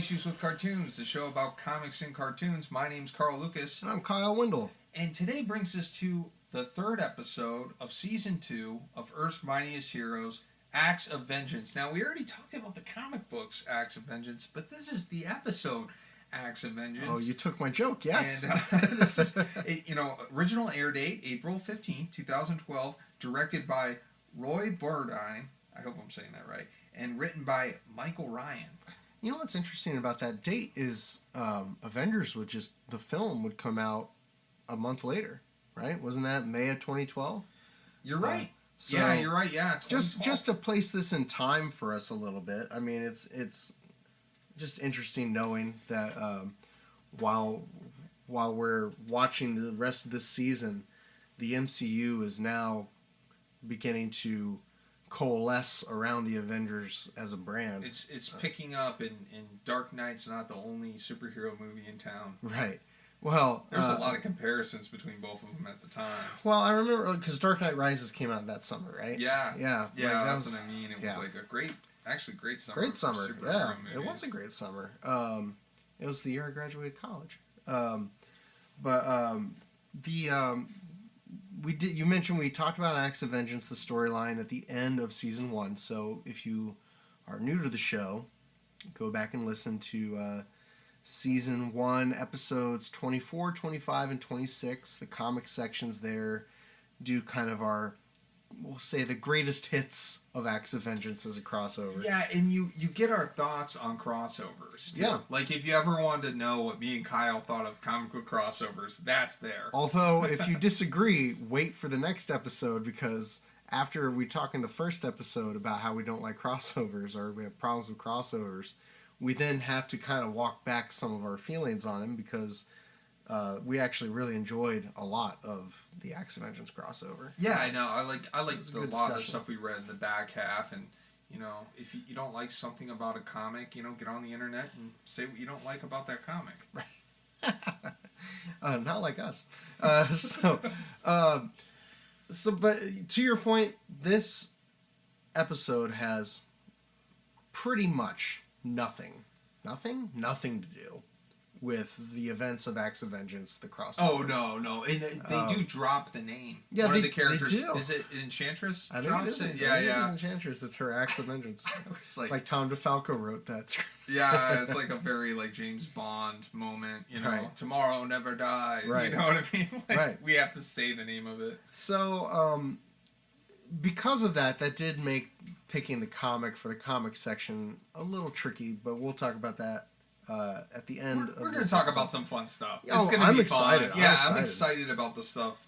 Issues with Cartoons, the show about comics and cartoons. My name's Carl Lucas. And I'm Kyle Windle. And today brings us to the third episode of Season 2 of Earth's Mightiest Heroes, Acts of Vengeance. Now, we already talked about the comic books, Acts of Vengeance, but this is the episode, Acts of Vengeance. Oh, you took my joke, yes. And this is, original air date, April 15, 2012, directed by Roy Burdine, I hope I'm saying that right, and written by Michael Ryan. You know what's interesting about that date is Avengers the film would come out a month later, right? Wasn't that May of 2012? You're right. So yeah, you're right. Yeah, just to place this in time for us a little bit. I mean, it's just interesting knowing that while we're watching the rest of this season, the MCU is now beginning to coalesce around the Avengers as a brand. It's picking up, and Dark Knight's not the only superhero movie in town. Right. Well, there's a lot of comparisons between both of them at the time. Well, I remember because Dark Knight Rises came out that summer, right? Yeah. Like, that's what I mean. It was like a great summer. Great summer. Yeah, movies. It was a great summer. It was the year I graduated college. You mentioned we talked about Acts of Vengeance, the storyline at the end of season 1. So if you are new to the show, go back and listen to season 1 episodes 24, 25, and 26. The comic sections there do kind of we'll say the greatest hits of Acts of Vengeance as a crossover. Yeah, and you get our thoughts on crossovers, too. Yeah. Like, if you ever wanted to know what me and Kyle thought of comic book crossovers, that's there. Although, if you disagree, wait for the next episode, because after we talk in the first episode about how we don't like crossovers, or we have problems with crossovers, we then have to kind of walk back some of our feelings on them, because we actually really enjoyed a lot of the Acts of Vengeance crossover. Yeah, I know. I like a lot discussion. of the stuff we read in the back half, and if you don't like something about a comic, get on the internet and say what you don't like about that comic. Right. Not like us. But to your point, this episode has pretty much nothing to do with the events of Acts of Vengeance, the crossover. Oh, no. And they do drop the name. Yeah, One of the characters, they do. Is it Enchantress? I think it is. Yeah. It is Enchantress. It's her Acts of Vengeance. It's like Tom DeFalco wrote that. Yeah, it's like a very James Bond moment. Right. Tomorrow never dies. Right. You know what I mean? Right. We have to say the name of it. So, because of that did make picking the comic for the comic section a little tricky, but we'll talk about that at the end. We're going to talk about some fun stuff. Oh, it's going to be excited. fun. Yeah, I'm excited about the stuff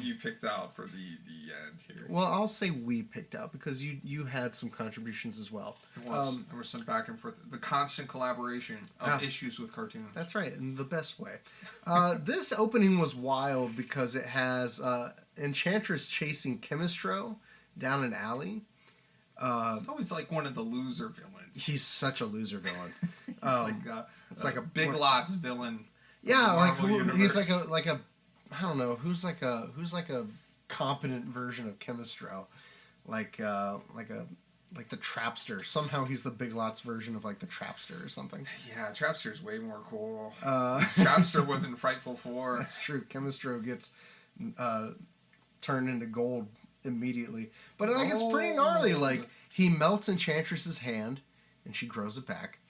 you picked out for the end here. Well, I'll say we picked out because you had some contributions as well. There was some back and forth. The constant collaboration of Issues with Cartoons. That's right, in the best way. This opening was wild because it has Enchantress chasing Chemistro down an alley. He's always like one of the loser villains. He's such a loser villain. It's like a Big Lots villain. Yeah, he's like a I don't know who's like a competent version of Chemistro, like the Trapster. Somehow he's the Big Lots version of like the Trapster or something. Yeah, Trapster's way more cool. Trapster was in Frightful 4. That's true. Chemistro gets turned into gold immediately, but it's pretty gnarly. Like, he melts Enchantress's hand and she grows it back,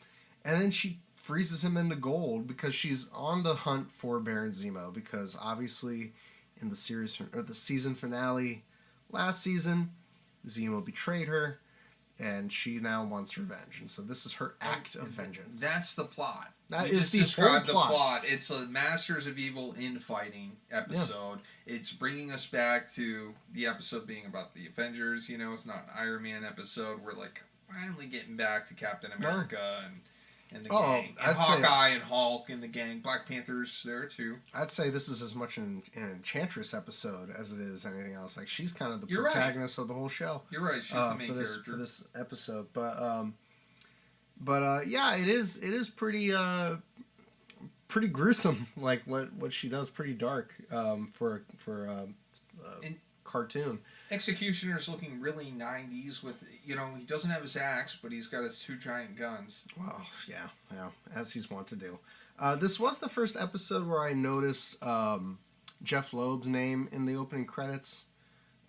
and then she freezes him into gold because she's on the hunt for Baron Zemo, because obviously in the season finale last season, Zemo betrayed her and she now wants revenge, and so this is her act of vengeance. That's the plot. That you is just the whole described the plot. It's a Masters of Evil infighting episode. Yeah. It's bringing us back to the episode being about the Avengers. It's not an Iron Man episode. We're finally getting back to Captain America and the gang. And Hawkeye and Hulk and the gang. Black Panther's there too. I'd say this is as much an Enchantress episode as it is anything else. Like, she's kind of the protagonist of the whole show. You're right. She's the main character for this episode. But yeah, it is pretty gruesome. Like what she does, pretty dark for a cartoon. Executioner's looking really 90s with he doesn't have his axe, but he's got his 2 giant guns. Well, yeah, as he's wont to do. This was the first episode where I noticed Jeff Loeb's name in the opening credits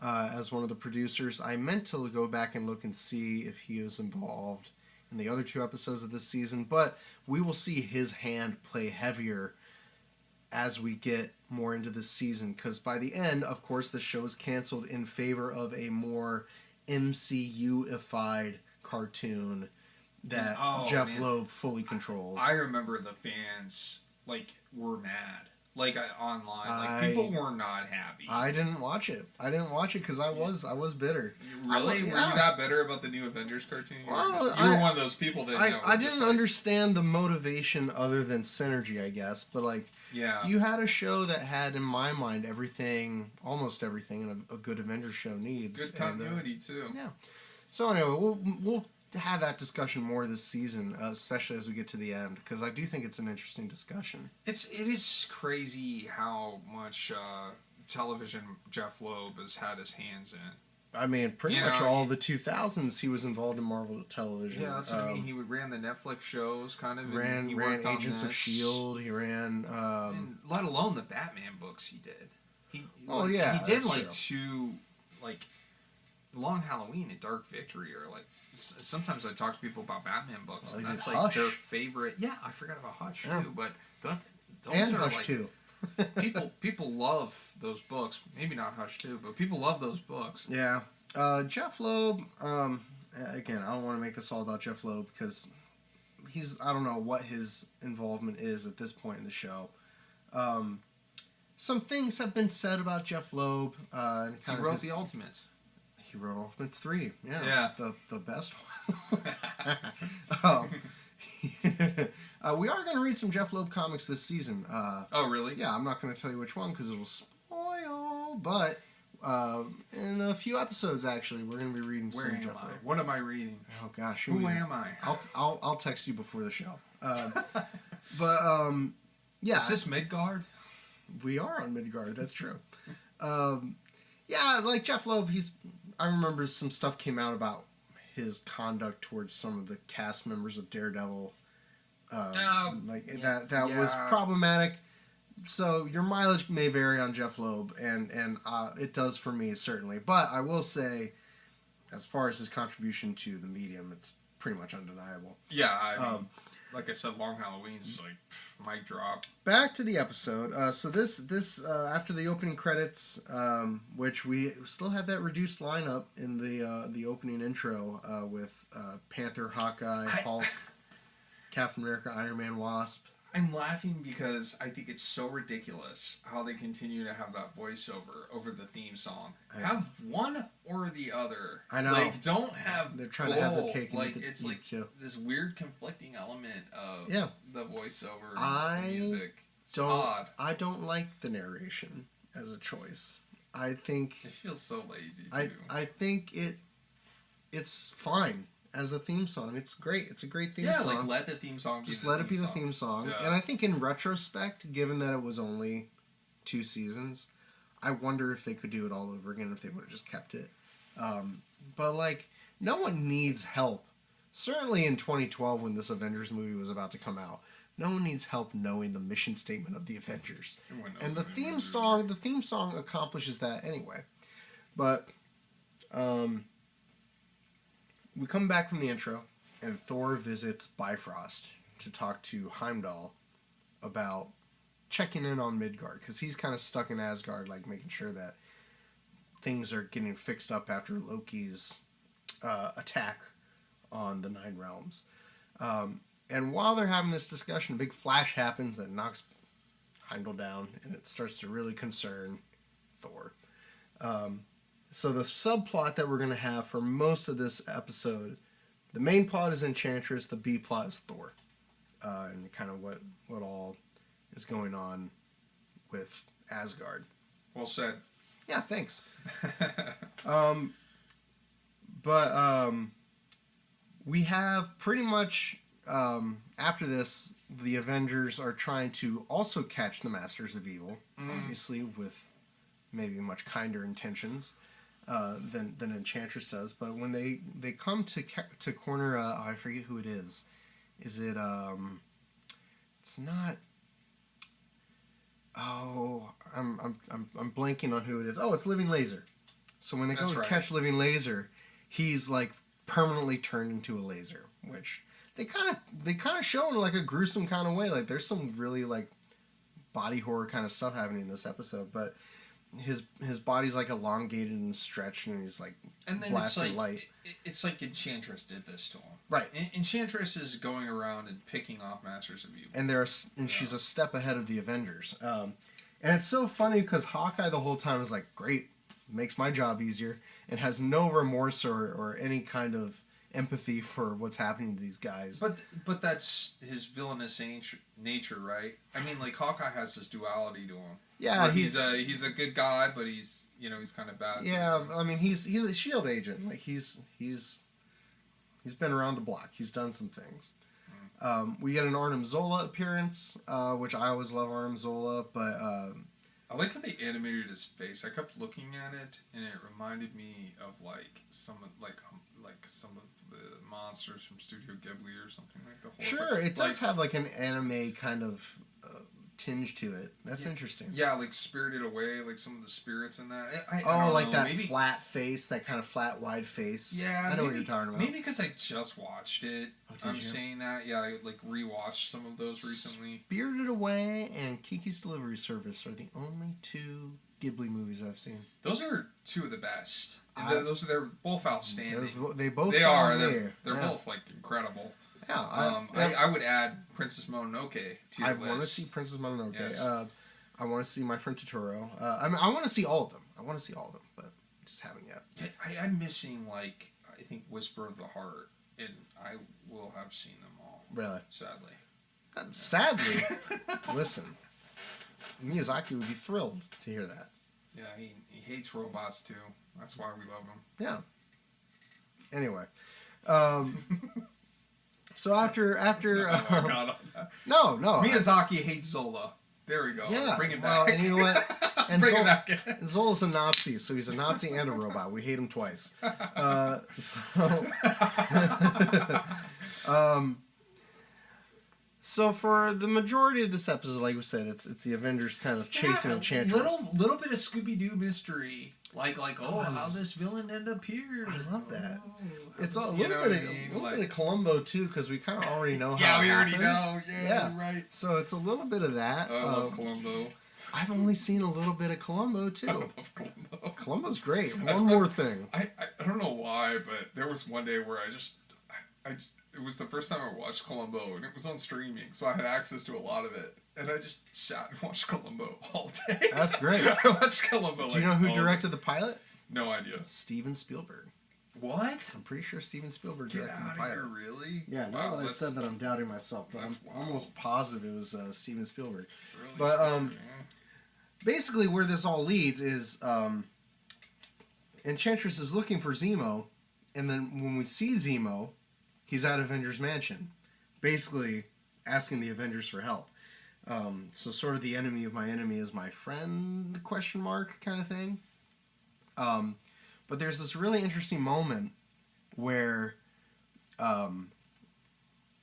as one of the producers. I meant to go back and look and see if he was involved in the other 2 episodes of this season, but we will see his hand play heavier as we get more into this season, because by the end, of course, the show is canceled in favor of a more MCU-ified cartoon that Jeff Loeb fully controls. I remember the fans were mad. Online, people were not happy. I didn't watch it because I was bitter. Really? Were you that bitter about the new Avengers cartoon? You were one of those people that I didn't understand the motivation other than synergy, I guess. But you had a show that had, in my mind, almost everything a good Avengers show needs. Good continuity too. Yeah. So anyway, we'll have that discussion more this season, especially as we get to the end, because I do think it's an interesting discussion. It is crazy how much television Jeff Loeb has had his hands in. I mean, pretty much all the 2000s he was involved in Marvel television. Yeah, that's what I mean. He ran the Netflix shows, kind of. Ran Agents of S.H.I.E.L.D. He ran... and let alone the Batman books he did. He did 2... Long Halloween and Dark Victory are sometimes I talk to people about Batman books, and that's Hush. Their favorite. Yeah, I forgot about Hush too, but those and are Hush too. people love those books. Maybe not Hush too, but people love those books. Yeah, Jeff Loeb. Again, I don't want to make this all about Jeff Loeb because I don't know what his involvement is at this point in the show. Some things have been said about Jeff Loeb. He wrote the Ultimates. He wrote Ultimates 3. Yeah. The best one. We are going to read some Jeff Loeb comics this season. Oh, really? Yeah, I'm not going to tell you which one because it'll spoil. But in a few episodes, actually, we're going to be reading some Jeff Loeb. What am I reading? Oh, gosh. Who am I? I'll text you before the show. Yeah. Is this Midgard? We are on Midgard. That's true. Yeah, Jeff Loeb, I remember some stuff came out about his conduct towards some of the cast members of Daredevil. That was problematic. So your mileage may vary on Jeff Loeb, and it does for me, certainly. But I will say, as far as his contribution to the medium, it's pretty much undeniable. Yeah, I mean, like I said, Long Halloween's mic drop. Back to the episode. So this after the opening credits, which we still have that reduced lineup in the opening intro with Panther, Hawkeye, Hulk, Captain America, Iron Man, Wasp. I'm laughing because I think it's so ridiculous how they continue to have that voiceover over the theme song. Have one or the other. I know. Don't have. They're trying to have their cake and eat it's it too. This weird conflicting element of the voiceover music. It's odd. I don't like the narration as a choice. I think it feels so lazy too. I think it's fine. As a theme song, it's great. It's a great theme song. Yeah, let the theme song be the theme song. Yeah. And I think in retrospect, given that it was only 2 seasons, I wonder if they could do it all over again if they would have just kept it. But no one needs help. Certainly in 2012 when this Avengers movie was about to come out, no one needs help knowing the mission statement of the Avengers. And the theme song accomplishes that anyway. But we come back from the intro, and Thor visits Bifrost to talk to Heimdall about checking in on Midgard, because he's kind of stuck in Asgard, making sure that things are getting fixed up after Loki's attack on the 9 Realms. And while they're having this discussion, a big flash happens that knocks Heimdall down, and it starts to really concern Thor. So the subplot that we're going to have for most of this episode, the main plot is Enchantress, the B plot is Thor. And kind of what all is going on with Asgard. Well said. Yeah, thanks. We have pretty much, after this, the Avengers are trying to also catch the Masters of Evil, obviously with maybe much kinder intentions. than Enchantress does. But when they come to corner, I forget who it is. Is it It's not. Oh, I'm blanking on who it is. Oh, it's Living Laser. So when they go to catch Living Laser, he's like permanently turned into a laser, which they kind of show in like a gruesome kind of way. Like there's some really like body horror kind of stuff happening in this episode, but his body's like elongated and stretched, and he's like blasting light. It's like Enchantress did this to him. Right. Enchantress is going around and picking off Masters of Evil. And she's a step ahead of the Avengers. And it's so funny because Hawkeye the whole time is like, great, makes my job easier, and has no remorse or any kind of empathy for what's happening to these guys. But that's his villainous nature, right? I mean, like Hawkeye has this duality to him. Yeah, he's a good guy, but he's kind of bad. Yeah, I mean he's a S.H.I.E.L.D. agent. Like he's been around the block. He's done some things. We get an Arnim Zola appearance, which I always love Arnim Zola, but I like how they animated his face. I kept looking at it, and it reminded me of like some of the monsters from Studio Ghibli or something like the whole. Sure, it does have like an anime kind of tinge to it. That's interesting. Yeah, like Spirited Away, like some of the spirits in that. I don't know, that flat face, that kind of flat, wide face. Yeah, I know what you're talking about. Maybe because I just watched it. I'm saying that. Yeah, I like rewatched some of those recently. Spirited Away and Kiki's Delivery Service are the only two Ghibli movies I've seen. Those are two of the best. They're both outstanding. They are. They're both like incredible. Yeah, I would add Princess Mononoke to your list. I want to see Princess Mononoke. Yes. I want to see My Friend Totoro. I want to see all of them. But just haven't yet. I'm missing like I think Whisper of the Heart, and I will have seen them all. Really? Sadly. Sadly. Listen, Miyazaki would be thrilled to hear that. Yeah, he hates robots too. That's why we love him. Yeah. Anyway. So after no, Miyazaki hates Zola. There we go. Yeah, bring it back. And you know what? And bring it back. And Zola's a Nazi, so he's a Nazi and a robot. We hate him twice. So for the majority of this episode, like we said, it's the Avengers kind of chasing Enchantress. Little bit of Scooby-Doo mystery. Like how this villain ended up here. I love that. It's a little bit of Columbo too, because we kind of already know how. Yeah, we already know. Yeah, right. So it's a little bit of that. I love Columbo. I've only seen a little bit of Columbo too. I love Columbo. Columbo's great. One more thing. I don't know why, but there was one day where it was the first time I watched Columbo, and it was on streaming, so I had access to a lot of it. And I just sat and watched Columbo all day. That's great. I watched Columbo. Do you know who directed the pilot? No idea. Steven Spielberg. What? I'm pretty sure Steven Spielberg directed the pilot. Get out of here, really? Yeah, now that I said that, I'm doubting myself, but I'm almost positive it was Steven Spielberg. Really but basically, where this all leads is Enchantress is looking for Zemo, and then when we see Zemo, he's at Avengers Mansion, basically asking the Avengers for help. So sort of the enemy of my enemy is my friend, ? Kind of thing. But there's this really interesting moment where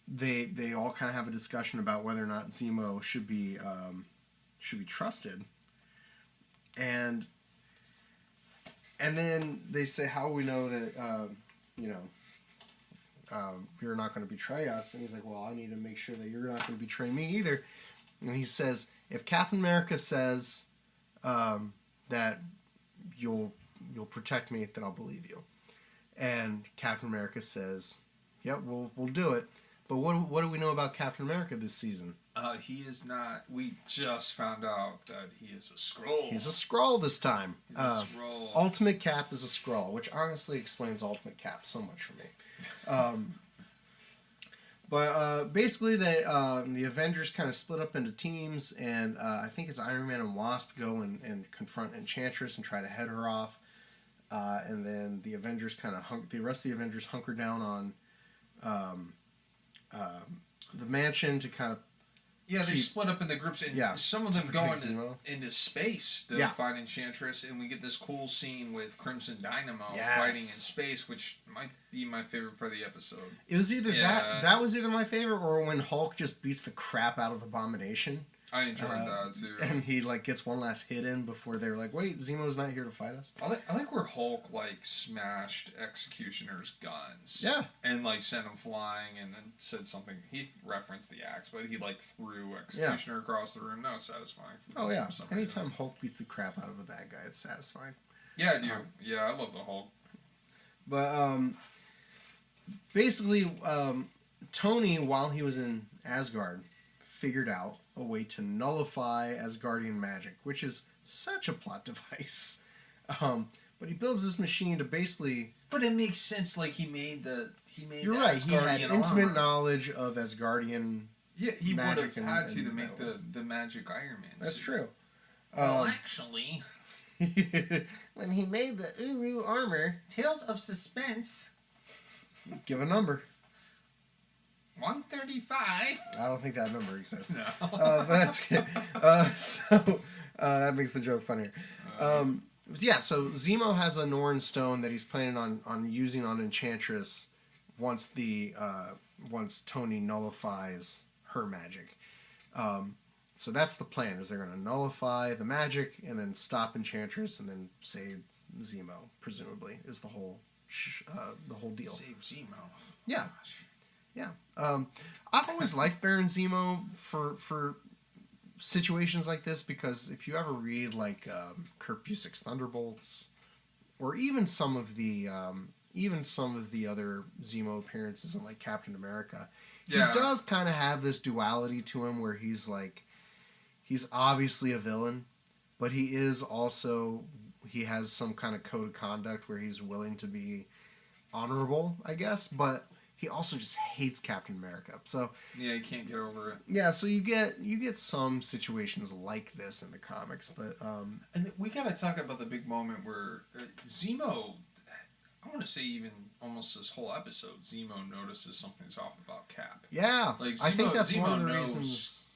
they all kind of have a discussion about whether or not Zemo should be trusted, and then they say, how we know that you're not going to betray us. And he's like, well, I need to make sure that you're not going to betray me either. And he says, if Captain America says that you'll protect me, then I'll believe you. And Captain America says, yep, we'll do it. But what do we know about Captain America this season? He is not. We just found out that he is a Skrull. He's a Skrull this time. He's a Skrull. Ultimate Cap is a Skrull, which honestly explains Ultimate Cap so much for me. But basically, the Avengers kind of split up into teams, and I think it's Iron Man and Wasp go and confront Enchantress and try to head her off. And then the Avengers the rest of the Avengers hunker down on the mansion to kind of Yeah, they split up into groups, and some of them go into space to fight Enchantress, and we get this cool scene with Crimson Dynamo fighting in space, which might be my favorite part of the episode. It was either that was either my favorite, or when Hulk just beats the crap out of Abomination. I enjoyed that too. And he gets one last hit in before they're like, "Wait, Zemo's not here to fight us." I like where Hulk smashed Executioner's guns. Yeah. And sent him flying, and then said something. He referenced the axe, but he threw Executioner across the room. That was satisfying. Oh yeah. Anytime Hulk beats the crap out of a bad guy, it's satisfying. Yeah, I do. Yeah, I love the Hulk. But basically, Tony, while he was in Asgard, figured out a way to nullify Asgardian magic, which is such a plot device. But he builds this machine to basically... But it makes sense, he made You're right, he had intimate knowledge of Asgardian Yeah, he would have had to make the magic Iron Man That's suit. True. Well, actually... when he made the Uru armor... Tales of Suspense... Give a number. 135. I don't think that number exists. No. But that's good. So that makes the joke funnier. So Zemo has a Norn stone that he's planning on using on Enchantress once Tony nullifies her magic. So that's the plan, is they're going to nullify the magic and then stop Enchantress and then save Zemo, presumably, is the whole deal. Save Zemo. Yeah. Gosh. Yeah. I've always liked Baron Zemo for situations like this, because if you ever read Kurt Busiek's Thunderbolts, or even some of the other Zemo appearances in Captain America, he does kind of have this duality to him where he's obviously a villain, but he has some kind of code of conduct where he's willing to be honorable, I guess, but he also just hates Captain America. So yeah, he can't get over it. Yeah, so you get some situations like this in the comics, but and we gotta talk about the big moment where Zemo. I want to say even almost this whole episode, Zemo notices something's off about Cap. Yeah, I think that's Zemo one of the reasons.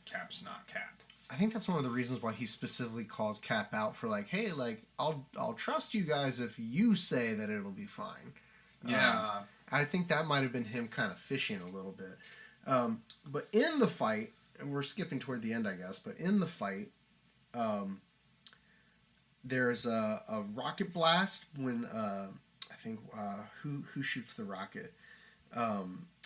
Cap's not Cap. I think that's one of the reasons why he specifically calls Cap out for hey, I'll trust you guys if you say that it'll be fine. Yeah. I think that might have been him kind of fishing a little bit. But in the fight, and we're skipping toward the end, I guess, but in the fight, there's a rocket blast when, I think, who shoots the rocket? I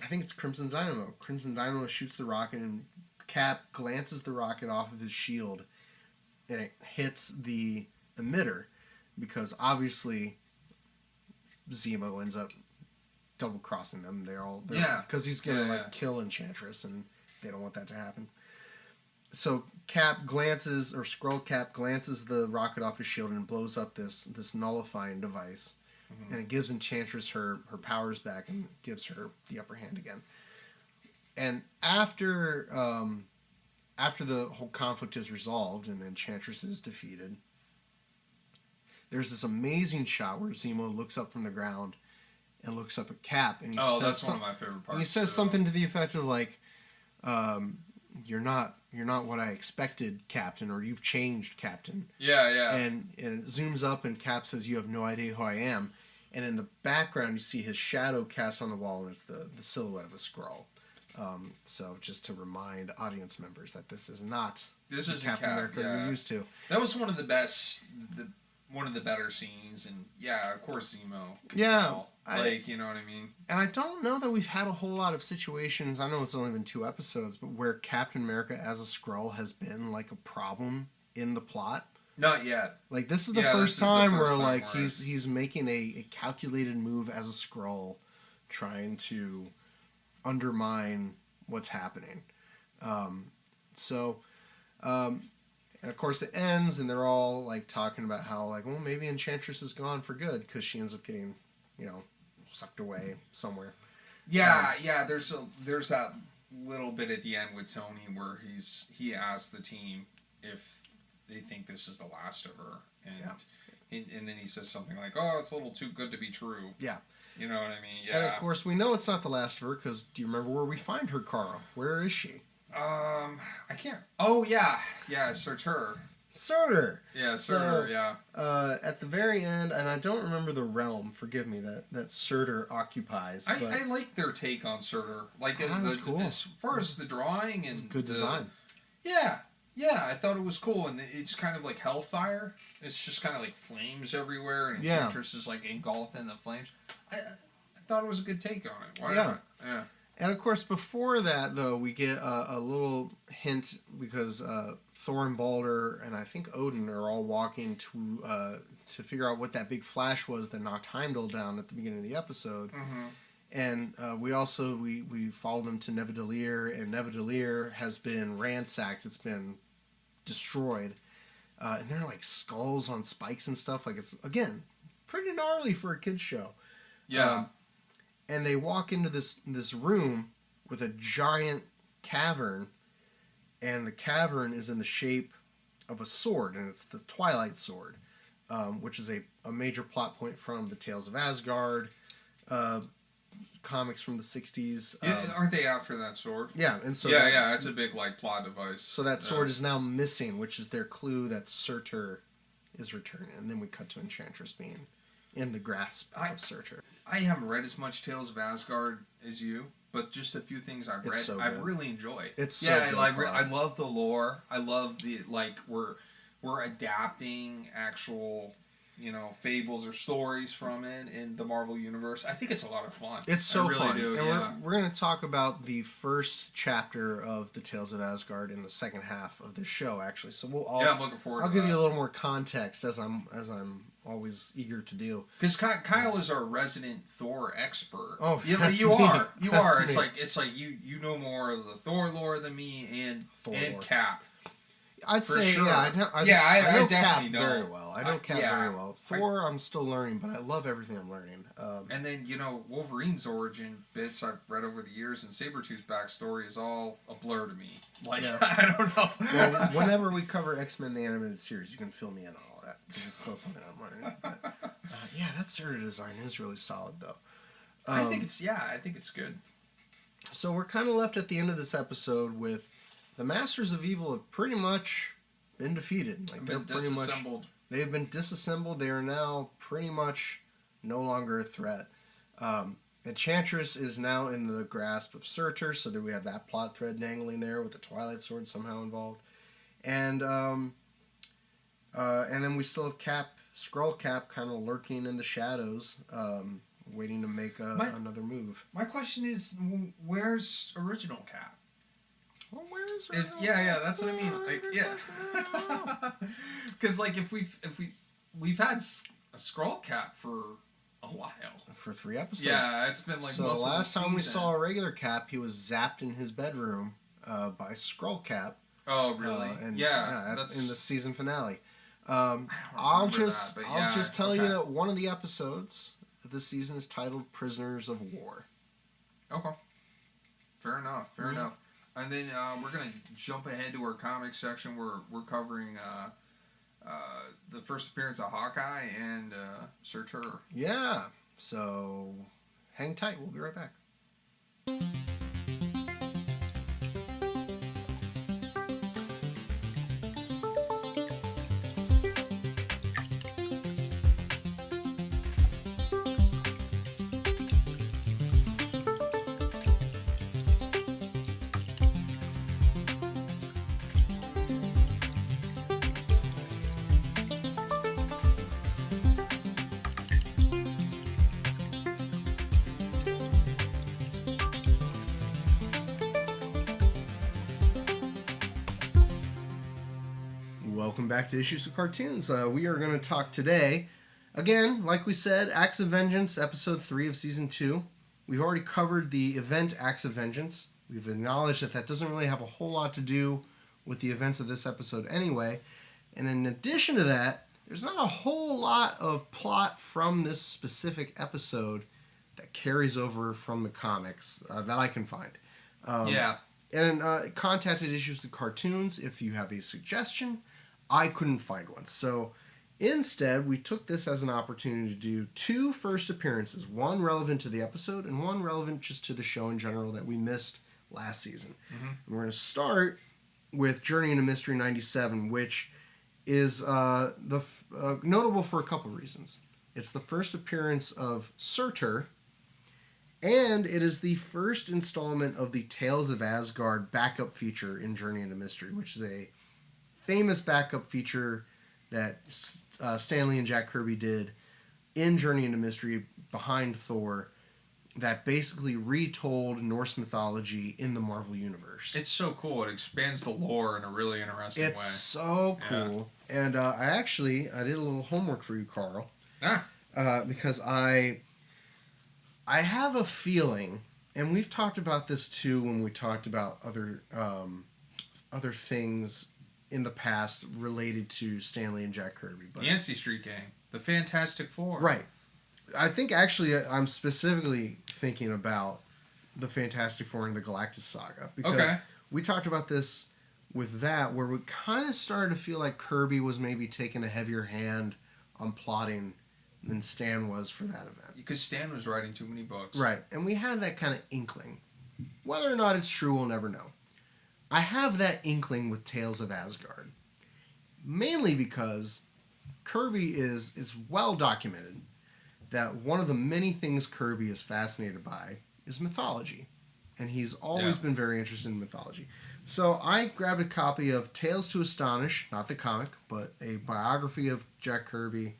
think it's Crimson Dynamo. Crimson Dynamo shoots the rocket, and Cap glances the rocket off of his shield, and it hits the emitter, because obviously Zemo ends up double-crossing them. Because he's gonna kill Enchantress, and they don't want that to happen. So Skrull Cap glances the rocket off his shield and blows up this nullifying device, and it gives Enchantress her powers back and gives her the upper hand again. And after the whole conflict is resolved and Enchantress is defeated, there's this amazing shot where Zemo looks up from the ground and looks up at Cap, and he says, that's one of my favorite parts. And he says something to the effect of "You're not what I expected, Captain," or "You've changed, Captain." Yeah. And it zooms up, and Cap says, "You have no idea who I am." And in the background, you see his shadow cast on the wall, and it's the silhouette of a Skrull. So just to remind audience members that this is not Captain America you're used to. That was one of the best. One of the better scenes, and of course Zemo. Tell. You know what I mean? And I don't know that we've had a whole lot of situations, I know it's only been 2 episodes, but where Captain America as a Skrull has been a problem in the plot. Not yet. This is the first time where he's making a calculated move as a Skrull, trying to undermine what's happening. And of course it ends, and they're all talking about how well, maybe Enchantress is gone for good, because she ends up getting sucked away somewhere. There's that little bit at the end with Tony where he asks the team if they think this is the last of her, and then he says something like, "Oh, it's a little too good to be true." Yeah. You know what I mean? Yeah. And of course we know it's not the last of her, because do you remember where we find her, Carl? Where is she? I can't. Oh yeah, Surtur. Surtur. Yeah, Surtur. So, Yeah. At the very end, and I don't remember the realm. Forgive me that Surtur occupies. But I like their take on Surtur. Like cool. as far as the drawing and good design. Yeah, yeah, I thought it was cool, and it's kind of like Hellfire. It's just kind of like flames everywhere, and Enchantress is like engulfed in the flames. I thought it was a good take on it. Why not? Yeah. And of course, before that, though, we get a little hint because Thor and Balder and I think Odin are all walking to figure out what that big flash was that knocked Heimdall down at the beginning of the episode. Mm-hmm. And we also we follow them to Nevedalir, and Nevedalir has been ransacked. It's been destroyed, and there are like skulls on spikes and stuff. Like, it's again pretty gnarly for a kids show. Yeah. And they walk into this room with a giant cavern, and the cavern is in the shape of a sword, and it's the Twilight Sword, which is a major plot point from the Tales of Asgard comics from the 60s. Aren't they after that sword? Yeah, and so it's a big like plot device. So that sword is now missing, which is their clue that Surtur is returning, and then we cut to Enchantress being in the grasp of Surtur. I haven't read as much Tales of Asgard as you, but just a few things I've read, so I've really enjoyed. It's so good, I love the lore. I love the we're adapting actual fables or stories from it in the Marvel universe. I think it's a lot of fun. It's so fun. Do, and we're going to talk about the first chapter of the Tales of Asgard in the second half of this show, actually. So I'm looking forward. I'll give you a little more context as I'm always eager to do. Because Kyle is our resident Thor expert. Oh, you are. It's like you know more of the Thor lore than me and Cap. I'd say, sure. I know Cap very well. I know Cap very well. Thor, I'm still learning, but I love everything I'm learning. And then, Wolverine's origin bits I've read over the years, and Sabretooth's backstory is all a blur to me. I don't know. Well, whenever we cover X-Men the Animated Series, you can fill me in on all that, because it's still something I'm learning. But, that Surtur design is really solid, though. I think it's good. So we're kind of left at the end of this episode with the Masters of Evil have pretty much been defeated. They've been disassembled. They are now pretty much no longer a threat. Enchantress is now in the grasp of Surtur, so that we have that plot thread dangling there with the Twilight Sword somehow involved. And then we still have Skrull Cap kind of lurking in the shadows, waiting to make another move. My question is, where's original Cap? Well, where is that's what I mean. Because if we've had a Skrull Cap for a while, for 3 episodes. Yeah, it's been so most the last of the time we saw a regular Cap, he was zapped in his bedroom by Skrull Cap. Oh, really? That's in the season finale. I'll just tell you that one of the episodes of this season is titled "Prisoners of War." Okay, fair enough. And then we're gonna jump ahead to our comic section. We're covering the first appearance of Hawkeye and Surtur. Yeah. So hang tight. We'll be right back. Welcome back to Issues with Cartoons. We are going to talk today, again, like we said, Acts of Vengeance, Episode 3 of Season 2. We've already covered the event Acts of Vengeance. We've acknowledged that doesn't really have a whole lot to do with the events of this episode anyway. And in addition to that, there's not a whole lot of plot from this specific episode that carries over from the comics that I can find. And contacted Issues with Cartoons if you have a suggestion. I couldn't find one. So instead, we took this as an opportunity to do 2 first appearances. One relevant to the episode and one relevant just to the show in general that we missed last season. Mm-hmm. We're going to start with Journey into Mystery 97, which is notable for a couple reasons. It's the first appearance of Surtur, and it is the first installment of the Tales of Asgard backup feature in Journey into Mystery, which is a famous backup feature that Stan Lee and Jack Kirby did in Journey into Mystery behind Thor that basically retold Norse mythology in the Marvel Universe. It's so cool. It expands the lore in a really interesting way. It's so cool. Yeah. And I did a little homework for you, Carl. Because I have a feeling, and we've talked about this too when we talked about other things in the past related to Stan Lee and Jack Kirby. But, the Yancey Street Gang. The Fantastic Four. Right. I think actually I'm specifically thinking about the Fantastic Four and the Galactus Saga. Because we talked about this with that, where we kind of started to feel like Kirby was maybe taking a heavier hand on plotting than Stan was for that event. Because Stan was writing too many books. Right. And we had that kind of inkling. Whether or not it's true, we'll never know. I have that inkling with Tales of Asgard. Mainly because Kirby it's well documented that one of the many things Kirby is fascinated by is mythology. And he's always been very interested in mythology. So I grabbed a copy of Tales to Astonish, not the comic, but a biography of Jack Kirby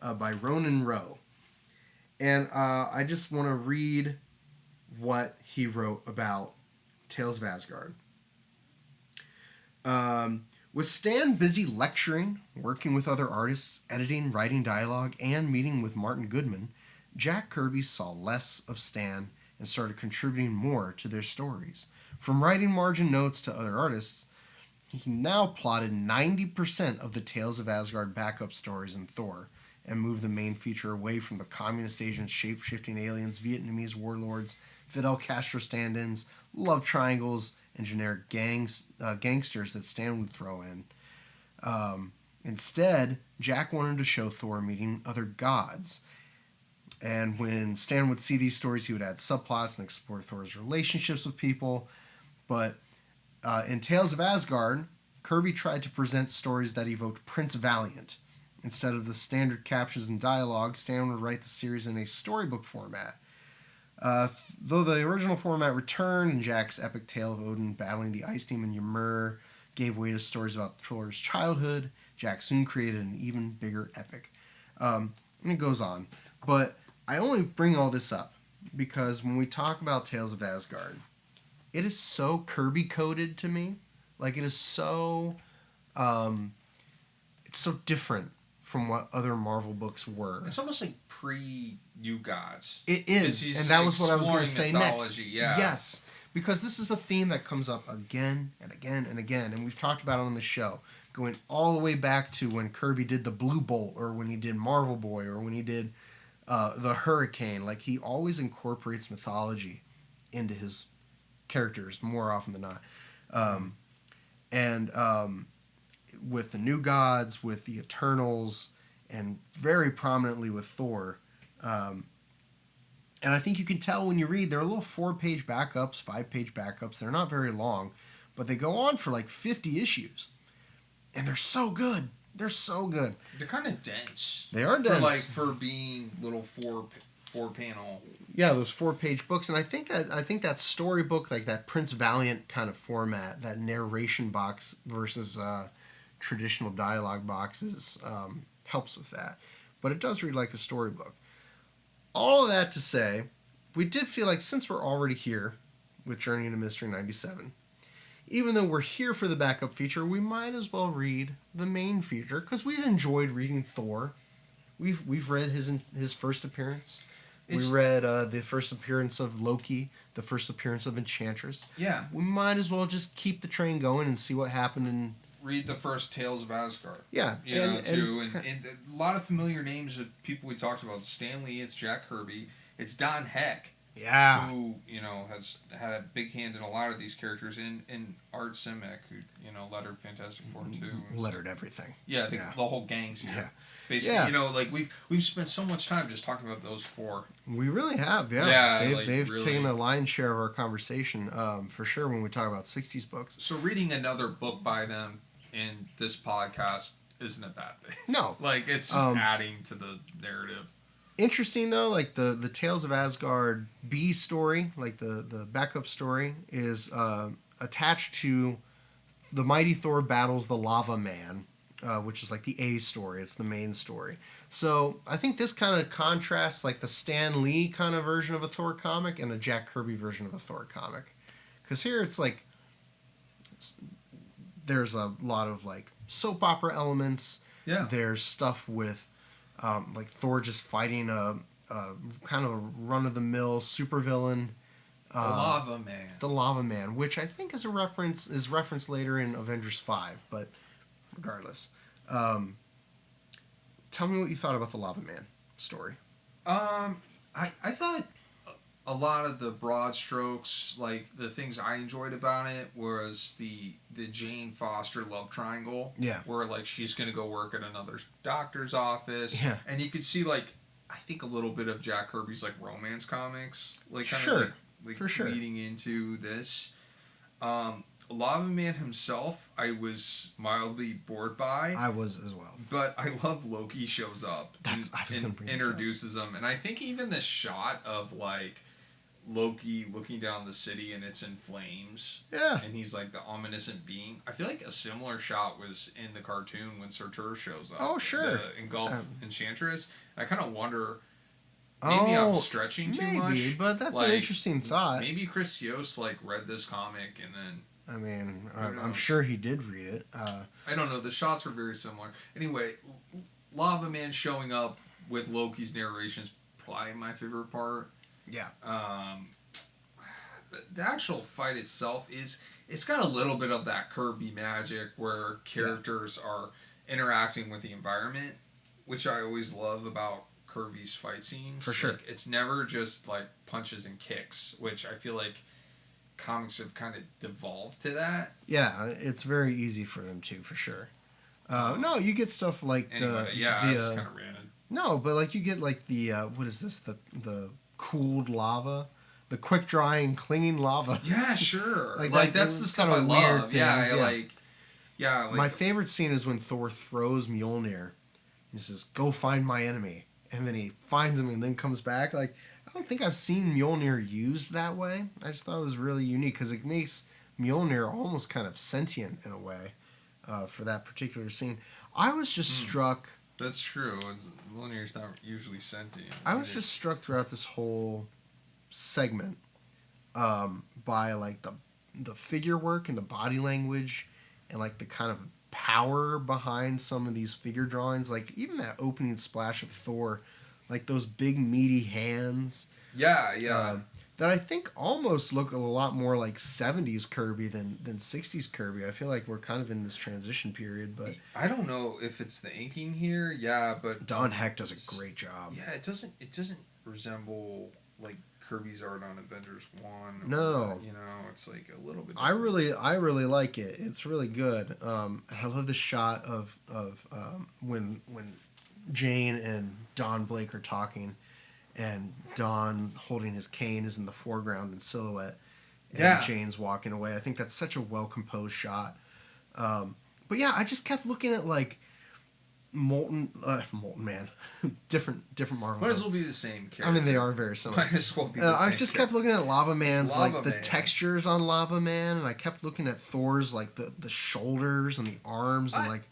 by Ronan Rowe. And I just want to read what he wrote about Tales of Asgard. With Stan busy lecturing, working with other artists, editing, writing dialogue, and meeting with Martin Goodman, Jack Kirby saw less of Stan and started contributing more to their stories. From writing margin notes to other artists, he now plotted 90% of the Tales of Asgard backup stories in Thor and moved the main feature away from the communist agents, shape-shifting aliens, Vietnamese warlords, Fidel Castro stand-ins, love triangles, and generic gangsters that Stan would throw in. Instead, Jack wanted to show Thor meeting other gods. And when Stan would see these stories, he would add subplots and explore Thor's relationships with people. But in Tales of Asgard, Kirby tried to present stories that evoked Prince Valiant. Instead of the standard captions and dialogue, Stan would write the series in a storybook format. Though the original format returned and Jack's epic tale of Odin battling the ice demon Ymir gave way to stories about Thor's childhood, Jack soon created an even bigger epic. And it goes on. But I only bring all this up because when we talk about Tales of Asgard, it is so Kirby-coded to me. Like, it is so... it's so different from what other Marvel books were. It's almost like pre-New Gods. It is, and that was what I was going to say next. Yeah. Yes, because this is a theme that comes up again and again and again, and we've talked about it on the show, going all the way back to when Kirby did the Blue Bolt, or when he did Marvel Boy, or when he did the Hurricane. Like, he always incorporates mythology into his characters more often than not. With the New Gods, with the Eternals, and very prominently with Thor. And I think you can tell when you read, they're little 4-page backups, 5-page backups. They're not very long, but they go on for like 50 issues. And they're so good. They're so good. They're kind of dense. They are dense. For being little four panel. Yeah, those 4-page books. And I think that storybook, like that Prince Valiant kind of format, that narration box versus traditional dialogue boxes, helps with that. But it does read like a storybook. All of that to say, we did feel like since we're already here with Journey into Mystery 97, even though we're here for the backup feature, we might as well read the main feature, because we've enjoyed reading Thor. We've read his first appearance. We read the first appearance of Loki, the first appearance of Enchantress. Yeah. We might as well just keep the train going and see what happened in... Read the first Tales of Asgard. Yeah. And a lot of familiar names of people we talked about. Stan Lee, it's Jack Kirby, it's Don Heck. Yeah. Who, you know, has had a big hand in a lot of these characters. And Art Simic, who, you know, lettered Fantastic Four 2. Lettered everything. Yeah, the whole gang's here. Yeah. Basically, you know, like we've spent so much time just talking about those four. We really have, yeah. Yeah, they've really taken a lion's share of our conversation, for sure, when we talk about 60s books. So reading another book by them in this podcast isn't a bad thing. No. Like, it's just adding to the narrative. Interesting, though, like the Tales of Asgard B story, like the backup story, is attached to the Mighty Thor battles the Lava Man, which is like the A story. It's the main story. So I think this kind of contrasts like the Stan Lee kind of version of a Thor comic and a Jack Kirby version of a Thor comic. Because here it's like there's a lot of like soap opera elements. Yeah. There's stuff with like Thor just fighting a kind of a run-of-the-mill supervillain. The Lava Man. The Lava Man, which I think is referenced later in Avengers 5, but regardless. Tell me what you thought about the Lava Man story. I thought a lot of the broad strokes, like the things I enjoyed about it, was the Jane Foster love triangle. Yeah. Where like she's gonna go work at another doctor's office. Yeah. And you could see like I think a little bit of Jack Kirby's like romance comics, like kind sure. of like For sure. leading into this. Lava Man himself, I was mildly bored by. I was as well. But I love Loki shows up I was gonna bring this introduces him. And I think even the shot of like Loki looking down the city and it's in flames. Yeah. And he's like the omniscient being. I feel like a similar shot was in the cartoon when Surtur shows up. Oh, sure. The Engulf Enchantress. I kind of wonder... Maybe I'm stretching too much. Maybe, but that's like, an interesting thought. Maybe Chris Yost like read this comic and then... I mean, I'm sure he did read it. I don't know. The shots were very similar. Anyway, Lava Man showing up with Loki's narration is probably my favorite part. Yeah. The actual fight itself it's got a little bit of that Kirby magic where characters are interacting with the environment, which I always love about Kirby's fight scenes. For sure. Like, it's never just like punches and kicks, which I feel like comics have kind of devolved to that. Yeah, it's very easy for them to, for sure. No, you get stuff like I just kind of ran it. No, but like you get like the what is this? The cooled lava, the quick drying clinging lava. Yeah, sure. like that's the stuff I love. Things, yeah. My favorite scene is when Thor throws Mjolnir. He says, "Go find my enemy," and then he finds him and then comes back. Like, I don't think I've seen Mjolnir used that way. I just thought it was really unique because it makes Mjolnir almost kind of sentient in a way for that particular scene. I was just struck... That's true. Mjolnir's not usually sentient. I was just struck throughout this whole segment by like the figure work and the body language and like the kind of power behind some of these figure drawings. Like even that opening splash of Thor... Like those big meaty hands. Yeah. That I think almost look a lot more like 70s Kirby than 60s Kirby. I feel like we're kind of in this transition period, but... I don't know if it's the inking here, but... Don Heck does a great job. Yeah, it doesn't resemble like Kirby's art on Avengers 1. No. You know, it's like a little bit different. I really like it. It's really good. I love the shot of when Jane and Don Blake are talking, and Don holding his cane is in the foreground in silhouette, and Jane's walking away. I think that's such a well-composed shot. But yeah, I just kept looking at like Molten Man, different Marvel. Might as well be the same character. I mean, they are very similar. Might as well be the same I just kept looking at Lava Man's the Man. textures on Lava Man, and I kept looking at Thor's like the shoulders and the arms and like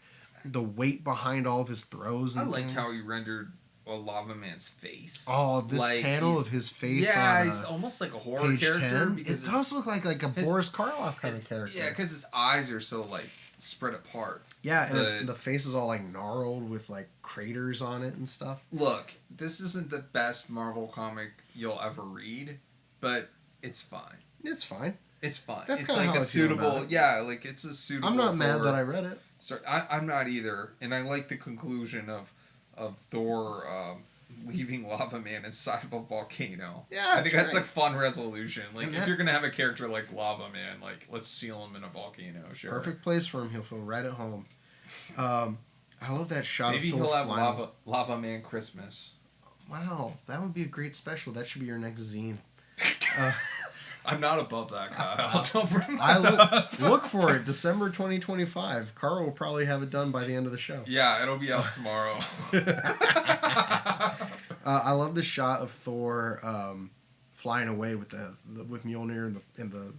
the weight behind all of his throws. And I like things. how he rendered a Lava Man's face. Oh, this like panel of his face. Yeah, on, he's almost like a horror page character. 10. Because it does look like a Boris Karloff kind of character. Yeah, because his eyes are so like spread apart. Yeah, and the face is all like gnarled with like craters on it and stuff. Look, this isn't the best Marvel comic you'll ever read, but it's fine. It's fine. It's fine. That's it's kind of like how a I feel suitable. about it. Yeah, like it's a suitable. I'm not mad that I read it. So I'm not either, and I like the conclusion of Thor leaving Lava Man inside of a volcano. Yeah, I think that's right. a fun resolution. Like, And if you're gonna have a character like Lava Man, like, let's seal him in a volcano. Sure. Perfect place for him. He'll feel right at home. I love that shot Maybe of Thor he'll have flying. Lava Man Christmas. Wow, that would be a great special. That should be your next zine. I'm not above that, Kyle. Don't bring I that up. look for it. December 2025. Carl will probably have it done by the end of the show. Yeah, it'll be out tomorrow. I love the shot of Thor flying away with with Mjolnir in the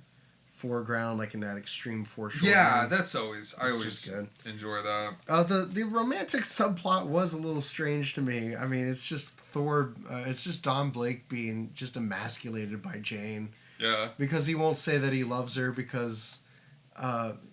foreground, like in that extreme foreshortening. Yeah, that's always. I It's always just good. enjoy that. The romantic subplot was a little strange to me. I mean, it's just Thor. It's just Don Blake being just emasculated by Jane. Yeah. Because he won't say that he loves her because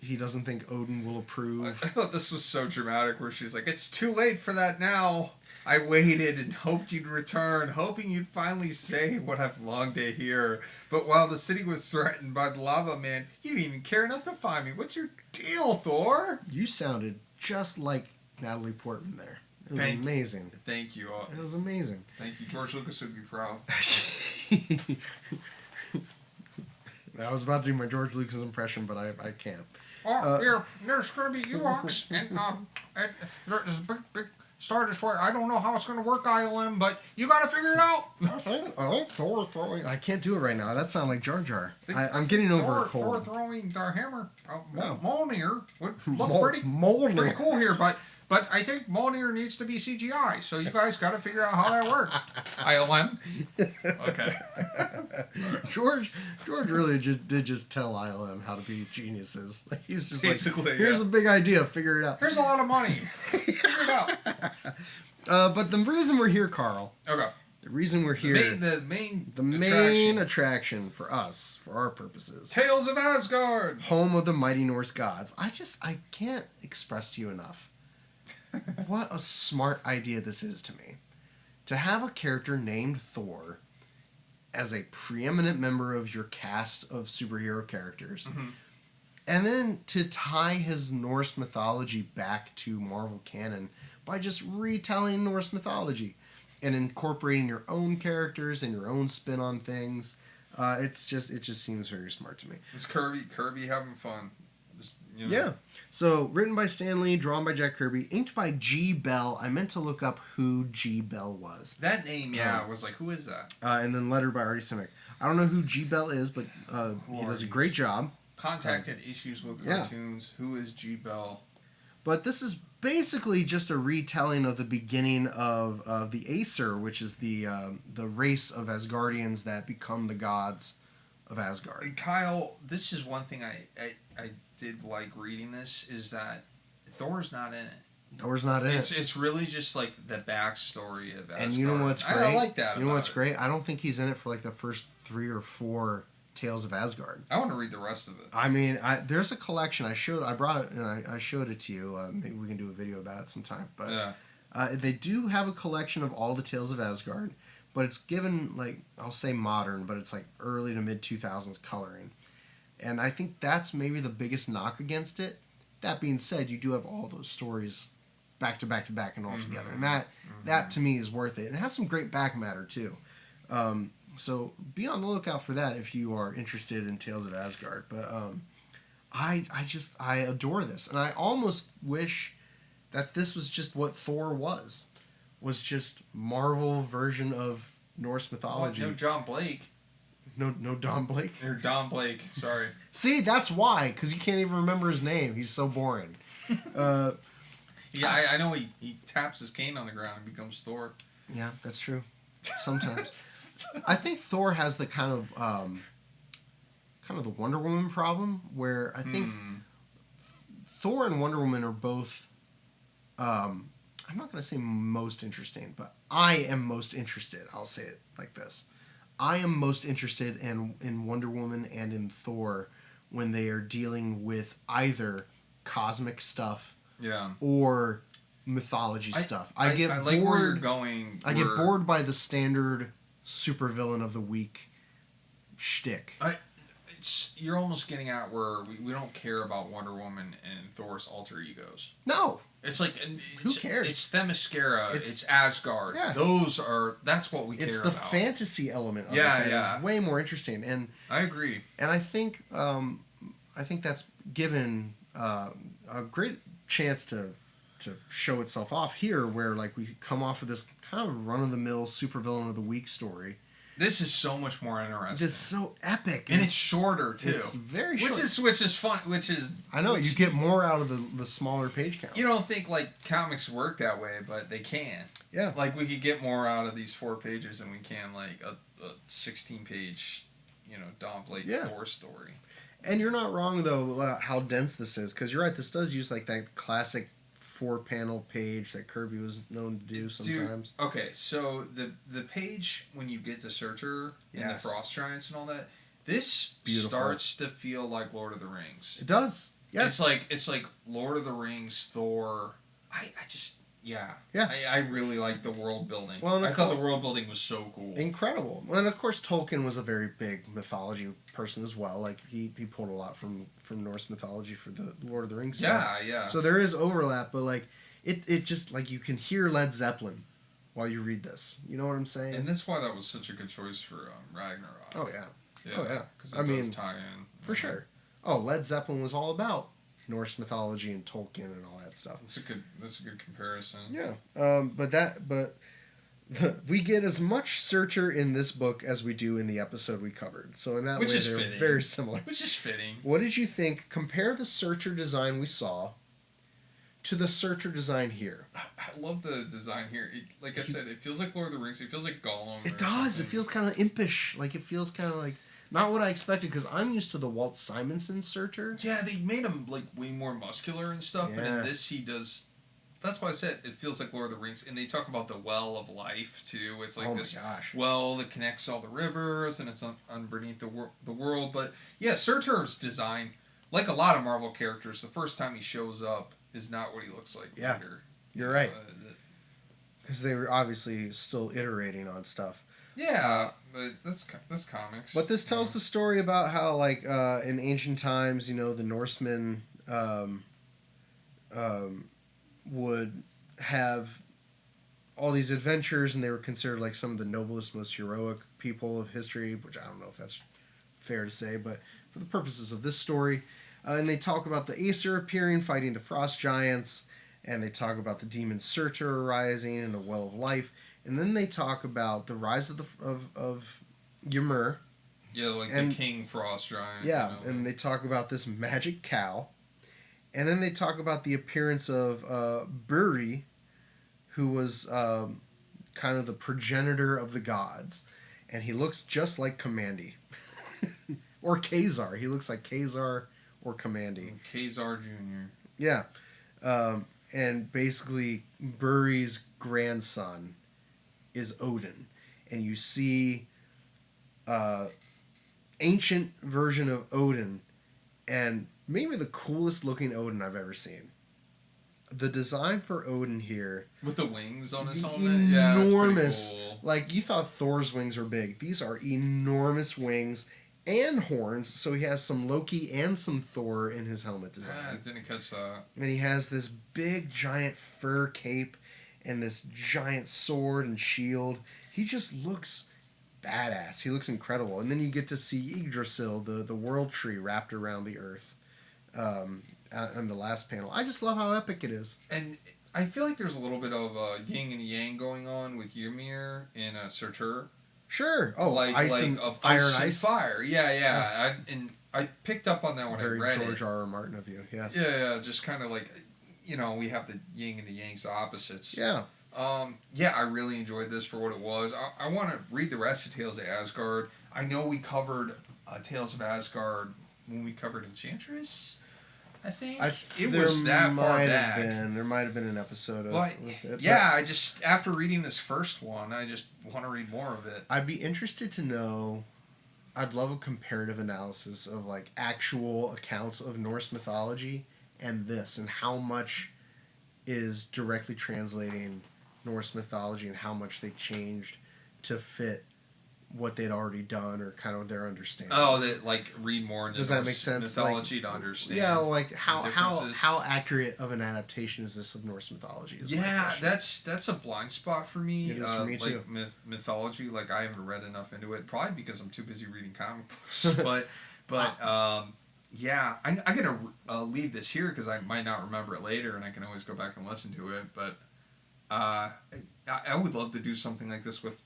he doesn't think Odin will approve. I thought this was so dramatic where she's like, it's too late for that now. I waited and hoped you'd return, hoping you'd finally say what I've longed to hear. But while the city was threatened by the Lava Man, you didn't even care enough to find me. What's your deal, Thor? You sounded just like Natalie Portman there. It was amazing. Thank you. It was amazing. Thank you. George Lucas would be proud. I was about to do my George Lucas impression, but I can't. There's going to be Ewoks, and there's a big Star Destroyer. I don't know how it's going to work, ILM, but you got to figure it out. I think Thor throwing. I can't do it right now. That sounded like Jar Jar. I'm getting over a Thor cold. throwing the hammer. Wow. Mjolnir would look pretty Mjolnir. cool here, but I think Mjolnir needs to be CGI, so you guys got to figure out how that works. ILM. Okay. George really did just tell ILM how to be geniuses. Like, he's just Basically, like, here's a big idea, figure it out. Here's a lot of money. Figure it out. But the reason we're here, Carl. Okay. The reason we're here. The main main attraction for us, for our purposes. Tales of Asgard. Home of the mighty Norse gods. I can't express to you enough what a smart idea this is to me. To have a character named Thor as a preeminent member of your cast of superhero characters, and then to tie his Norse mythology back to Marvel canon by just retelling Norse mythology and incorporating your own characters and your own spin on things. It just seems very smart to me. It's Kirby having fun. Just, you know. Yeah. So, written by Stan Lee, drawn by Jack Kirby, inked by G. Bell. I meant to look up who G. Bell was. That name, I was like, who is that? And then lettered by Artie Simek. I don't know who G. Bell is, but he does a great job. Contacted Issues with Cartoons. Who is G. Bell? But this is basically just a retelling of the beginning of the Aesir, which is the race of Asgardians that become the gods of Asgard. And Kyle, this is one thing I did like reading this, is that Thor's not in it. Thor's not in it. It's really just like the backstory of Asgard. And you know what's great? I like that. You know what's great? I don't think he's in it for like the first 3 or 4 Tales of Asgard. I want to read the rest of it. I mean, there's a collection. I brought it and I showed it to you. Maybe we can do a video about it sometime. But Yeah. they do have a collection of all the Tales of Asgard, but it's given, like, I'll say modern, but it's like early to mid 2000s coloring. And I think that's maybe the biggest knock against it. That being said, you do have all those stories back to back to back and all together, and that to me is worth it. And it has some great back matter too. So be on the lookout for that if you are interested in Tales of Asgard. But I adore this, and I almost wish that this was just what Thor was just Marvel version of Norse mythology. No John Blake. No Don Blake. Or Don Blake. Sorry. See, that's why, because you can't even remember his name. He's so boring. Yeah, I know he taps his cane on the ground and becomes Thor. Yeah, that's true. Sometimes. I think Thor has the kind of the Wonder Woman problem, where I think Thor and Wonder Woman are both, I'm not going to say most interesting, but I am most interested. I'll say it like this. I am most interested in Wonder Woman and in Thor when they are dealing with either cosmic stuff or mythology stuff. I get like bored. where you're going. I get bored by the standard supervillain of the week shtick. you're almost getting at where we don't care about Wonder Woman and Thor's alter egos. No. It's like Who cares? It's Themyscira. It's Asgard. Yeah. That's what we care about. It's the fantasy element of it that is way more interesting. And I agree. And I think that's given a great chance to show itself off here, where like we come off of this kind of run of the mill supervillain of the week story. This is so much more interesting. It's so epic, and it's shorter too. It's very short, which is fun. I know you get more out of the smaller page count. You don't think like comics work that way, but they can. Yeah, like we could get more out of these 4 pages than we can like a 16-page, Dawn Blade Thor story. And you're not wrong though how dense this is, because you're right. This does use like that classic 4-panel page that Kirby was known to do sometimes. Dude, okay, so the page when you get to Surtur and the Frost Giants and all that, this starts to feel like Lord of the Rings. It does. Yes. It's like Lord of the Rings, Thor. I really like the world building. Well, I thought the world building was so cool. Incredible. And of course Tolkien was a very big mythology person as well. Like he pulled a lot from Norse mythology for the Lord of the Rings stuff. Yeah. So there is overlap, but like it just like you can hear Led Zeppelin while you read this. You know what I'm saying? And that's why that was such a good choice for Ragnarok. Oh yeah. Because it does tie in. For sure. Oh, Led Zeppelin was all about Norse mythology and Tolkien and all that stuff. That's a good comparison. Yeah. But we get as much Surtur in this book as we do in the episode we covered. So in that way, they're fitting. Very similar. Which is fitting. What did you think? Compare the Surtur design we saw to the Surtur design here. I love the design here. Like I said, it feels like Lord of the Rings. It feels like Gollum. It does. It feels kind of impish. Like it feels kind of like not what I expected, because I'm used to the Walt Simonson Surtur. Yeah, they made him like way more muscular and stuff, but in this he does. That's why I said it feels like Lord of the Rings, and they talk about the well of life too. It's like this well that connects all the rivers, and it's underneath the world. But yeah, Surtur's design, like a lot of Marvel characters, the first time he shows up is not what he looks like later. You're right. Because they were obviously still iterating on stuff. Yeah, but that's comics. But this tells the story about how, like, in ancient times, the Norsemen would have all these adventures, and they were considered like some of the noblest, most heroic people of history, which I don't know if that's fair to say, but for the purposes of this story. And they talk about the Aesir appearing, fighting the Frost Giants, and they talk about the demon Surtur arising and the Well of Life. And then they talk about the rise of Ymir. Yeah, like the King Frost Giant. Yeah, and they talk about this magic cow. And then they talk about the appearance of Buri, who was kind of the progenitor of the gods. And he looks just like Kamandi. Or Kazar. He looks like Kazar or Kamandi. Kazar Jr. Yeah. And basically, Buri's grandson is Odin. And you see ancient version of Odin, and maybe the coolest looking Odin I've ever seen. The design for Odin here, with the wings on his helmet, enormous. Yeah, cool. Like you thought Thor's wings were big. These are enormous wings and horns. So he has some Loki and some Thor in his helmet design. I didn't catch that. And he has this big giant fur cape and this giant sword and shield. He just looks badass. He looks incredible. And then you get to see Yggdrasil, the world tree wrapped around the earth, on the last panel. I just love how epic it is. And I feel like there's a little bit of yin and yang going on with Ymir and Surtur. Sure. Oh, like ice and fire. Yeah. I picked up on that when I read Very George R. R. Martin of you. Yes. Yeah. Just kind of like, we have the yin and the yang's opposites. Yeah. I really enjoyed this for what it was. I want to read the rest of Tales of Asgard. I know we covered Tales of Asgard when we covered Enchantress. I think it was that far back. There might have been an episode of it. Yeah, I just, after reading this first one, I just want to read more of it. I'd be interested to know, I'd love a comparative analysis of like actual accounts of Norse mythology and this, and how much is directly translating Norse mythology and how much they changed to fit what they'd already done or kind of their understanding. Oh, that like read more into Does that make sense? mythology to understand. Yeah, like how differences. accurate of an adaptation is this of Norse mythology? Yeah, that's a blind spot for me. It is for me too. Mythology, like I haven't read enough into it, probably because I'm too busy reading comic books. but yeah, I'm gonna leave this here because I might not remember it later, and I can always go back and listen to it. But I would love to do something like this with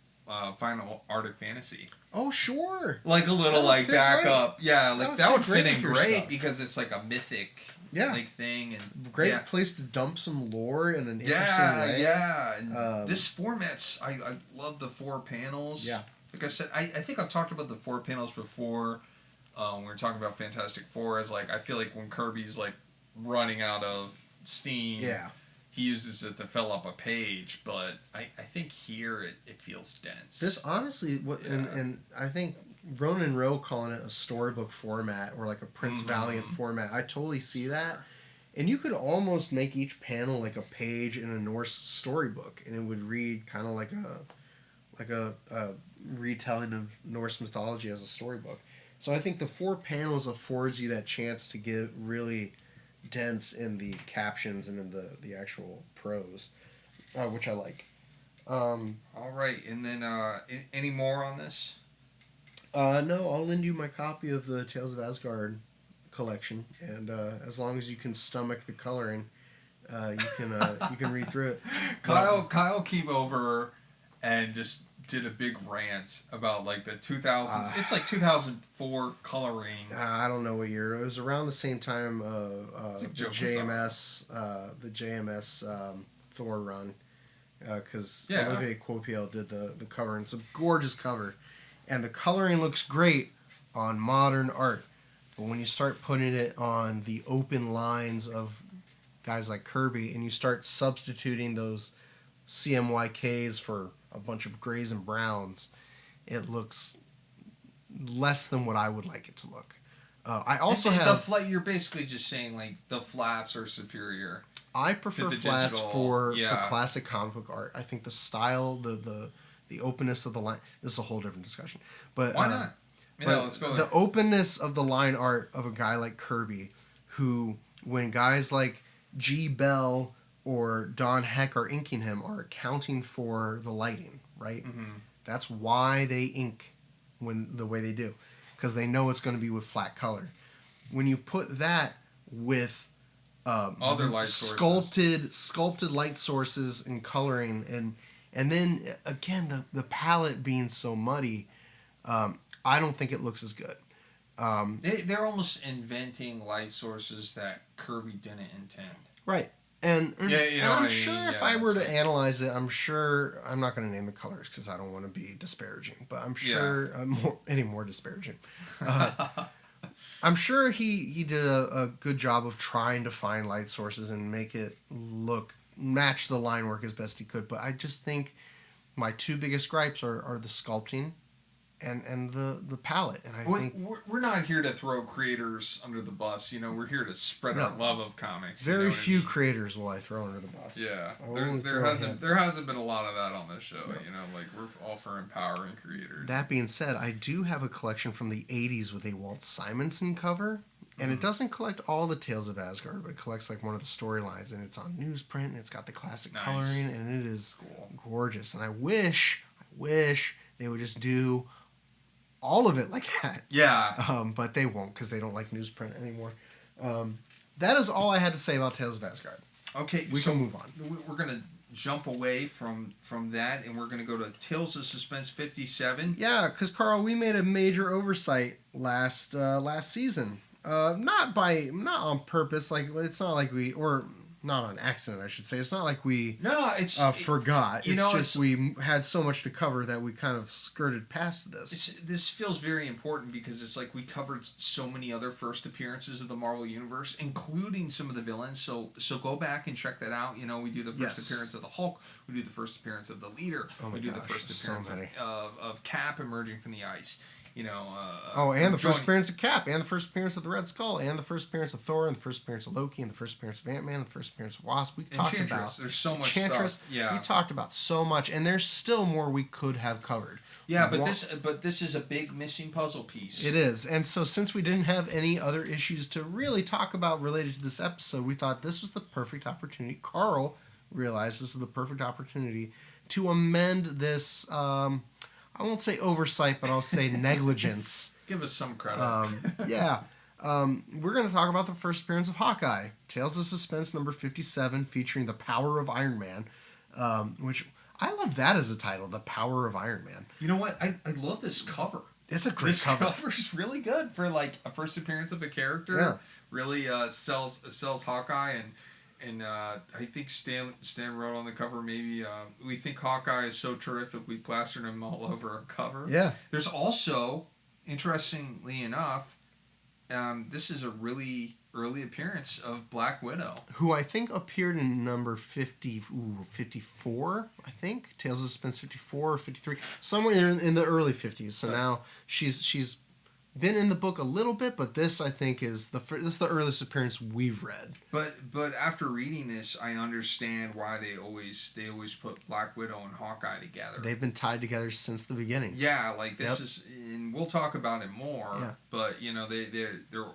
Final Arctic Fantasy. Oh like Like a little like backup. Yeah, like that would fit in great stuff. because it's like a mythic like thing and great place to dump some lore in an interesting way. Yeah. And this format's I love the 4 panels. Yeah. Like I said, I think I've talked about the 4 panels before. When we were talking about Fantastic Four, as like I feel like when Kirby's like running out of steam. Yeah. He uses it to fill up a page, but I think here it feels dense. This honestly, and I think Ronan Rowe calling it a storybook format or like a Prince Valiant format, I totally see that. And you could almost make each panel like a page in a Norse storybook, and it would read kind of like a retelling of Norse mythology as a storybook. So I think the 4 panels affords you that chance to get really dense in the captions and in the actual prose, which I like. All right, and then any more on this? No, I'll lend you my copy of the Tales of Asgard collection, and as long as you can stomach the coloring, you can read through it. Kyle came over and just did a big rant about like the 2000s. It's like 2004 coloring. I don't know what year it was. Around the same time the JMS Thor run, because Olivier Coipel did the cover, and it's a gorgeous cover, and the coloring looks great on modern art, but when you start putting it on the open lines of guys like Kirby, and you start substituting those CMYKs for a bunch of grays and browns, it looks less than what I would like it to look. I also have you're basically just saying like the flats are superior. I prefer flats digital, for classic comic book art. I think the style, the openness of the line. This is a whole different discussion. But why not? Let's go. The openness of the line art of a guy like Kirby, who when guys like G. Bell or Don Heck are inking him are accounting for the lighting, right? Mm-hmm. That's why they ink the way they do, because they know it's going to be with flat color. When you put that with other light sources, sculpted light sources and coloring, and then again the palette being so muddy, I don't think it looks as good. They're almost inventing light sources that Kirby didn't intend. Right. And I'm sure if I were to analyze it, I'm sure I'm not going to name the colors because I don't want to be disparaging. But I'm sure any more disparaging. I'm sure he did a good job of trying to find light sources and make it match the line work as best he could. But I just think my 2 biggest gripes are the sculpting and the palette. And I think we're not here to throw creators under the bus. We're here to spread our love of comics. Very few creators will I throw under the bus. Yeah, there hasn't been a lot of that on this show. No. Like we're all for empowering creators. That being said, I do have a collection from the 80s with a Walt Simonson cover. And it doesn't collect all the Tales of Asgard, but it collects like one of the storylines, and it's on newsprint, and it's got the classic coloring, and it is gorgeous. And I wish they would just do all of it like that. Yeah. But they won't because they don't like newsprint anymore. That is all I had to say about Tales of Asgard. Okay, we can move on. We're gonna jump away from that, and we're gonna go to Tales of Suspense 57. Yeah, because Carl, we made a major oversight last season. Not on purpose. Like it's not like not on accident, I should say. It's not like we forgot. It's just we had so much to cover that we kind of skirted past this. This feels very important because it's like we covered so many other first appearances of the Marvel Universe, including some of the villains. So go back and check that out. We do the first appearance of the Hulk. We do the first appearance of the Leader. We do the first appearance of Cap emerging from the ice. and the first appearance of Cap, and the first appearance of the Red Skull, and the first appearance of Thor, and the first appearance of Loki, and the first appearance of Ant-Man, and the first appearance of Wasp. We talked about there's so much Enchantress. stuff. Yeah, we talked about so much, and there's still more we could have covered. Yeah, but this is a big missing puzzle piece. It is, and so since we didn't have any other issues to really talk about related to this episode, we thought this was the perfect opportunity. Carl realized this is the perfect opportunity to amend this. I won't say oversight, but I'll say negligence. Give us some credit. We're going to talk about the first appearance of Hawkeye, Tales of Suspense number 57, featuring The Power of Iron Man, which I love that as a title, The Power of Iron Man. You know what? I love this cover. It's a great cover. This cover's really good for like a first appearance of a character. Yeah. Really sells Hawkeye and I think Stan wrote on the cover, maybe we think Hawkeye is so terrific we plastered him all over a cover. Yeah. There's also, interestingly enough, this is a really early appearance of Black Widow, who I think appeared in number 54, I think. Tales of Suspense 54 or 53, somewhere in the early 50s. So now she's been in the book a little bit, but this I think is the earliest appearance we've read. But after reading this, I understand why they always put Black Widow and Hawkeye together. They've been tied together since the beginning. Yeah, like this is, and we'll talk about it more. Yeah. But they're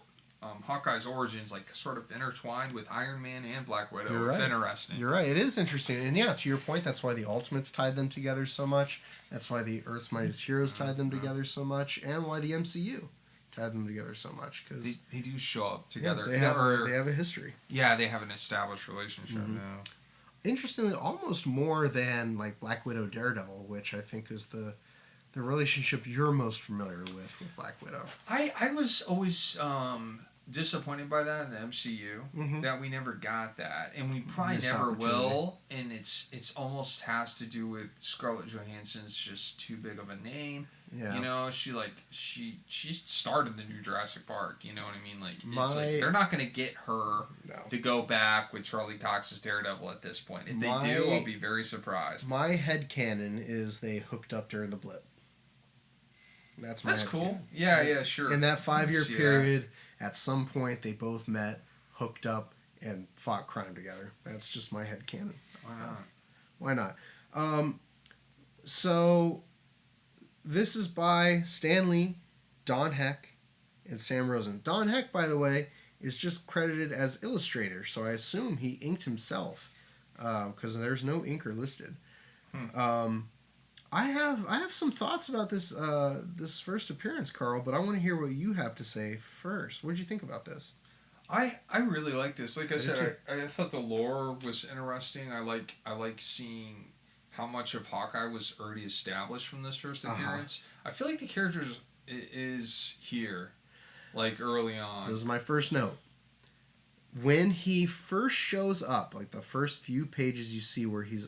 Hawkeye's origins like sort of intertwined with Iron Man and Black Widow. You're It's right. interesting. You're right. It is interesting, and yeah, to your point, that's why the Ultimates tied them together so much. That's why the Earth's Mightiest Heroes tied them together so much, and why the MCU tied them together so much, because they do show up together. they have a history. Yeah, they have an established relationship now. Interestingly, almost more than like Black Widow, Daredevil, which I think is the relationship you're most familiar with Black Widow. I was always disappointed by that in the MCU, that we never got that, and we probably never will. And it's almost has to do with Scarlett Johansson's just too big of a name. Yeah. She started the new Jurassic Park. You know what I mean? Like, they're not going to get her to go back with Charlie Cox's Daredevil at this point. If they do, I'll be very surprised. My headcanon is they hooked up during the blip. That's cool. Yeah, sure. In that 5-year period, at some point they both met, hooked up, and fought crime together. That's just my headcanon. Why not? So this is by Stan Lee, Don Heck, and Sam Rosen. Don Heck, by the way, is just credited as illustrator, so I assume he inked himself, because there's no inker listed. I have some thoughts about this first appearance, Carl, but I want to hear what you have to say first. What did you think about this? I really like this. Like I said, I thought the lore was interesting. I like seeing how much of Hawkeye was already established from this first appearance. I feel like the character is here, like early on. This is my first note. When he first shows up, like the first few pages you see where he's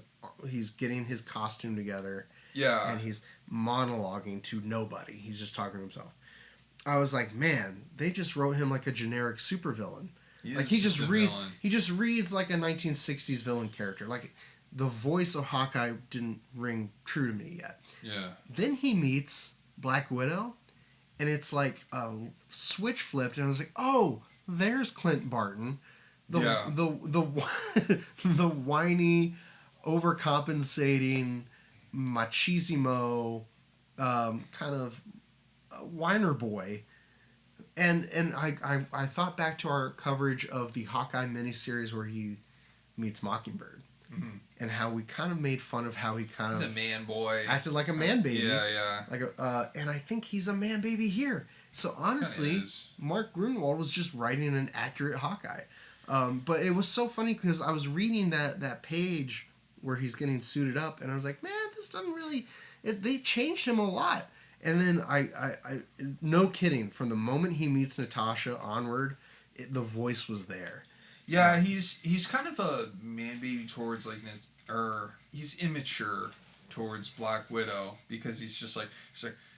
getting his costume together. Yeah. And he's monologuing to nobody. He's just talking to himself. I was like, man, they just wrote him like a generic supervillain. He just reads like a 1960s villain character. Like, the voice of Hawkeye didn't ring true to me yet. Yeah. Then he meets Black Widow, and it's like a switch flipped, and I was like, oh, there's Clint Barton. The whiny, overcompensating, machismo, kind of whiner boy. And I thought back to our coverage of the Hawkeye miniseries where he meets Mockingbird. And how we kind of made fun of how he's a man boy, acted like a man baby. Yeah. And I think he's a man baby here. So honestly, Mark Gruenwald was just writing an accurate Hawkeye. But it was so funny because I was reading that page where he's getting suited up, and I was like, man, this doesn't really. They changed him a lot. And then I no kidding, from the moment he meets Natasha onward, the voice was there. Yeah, he's kind of a man baby towards he's immature towards Black Widow because he's like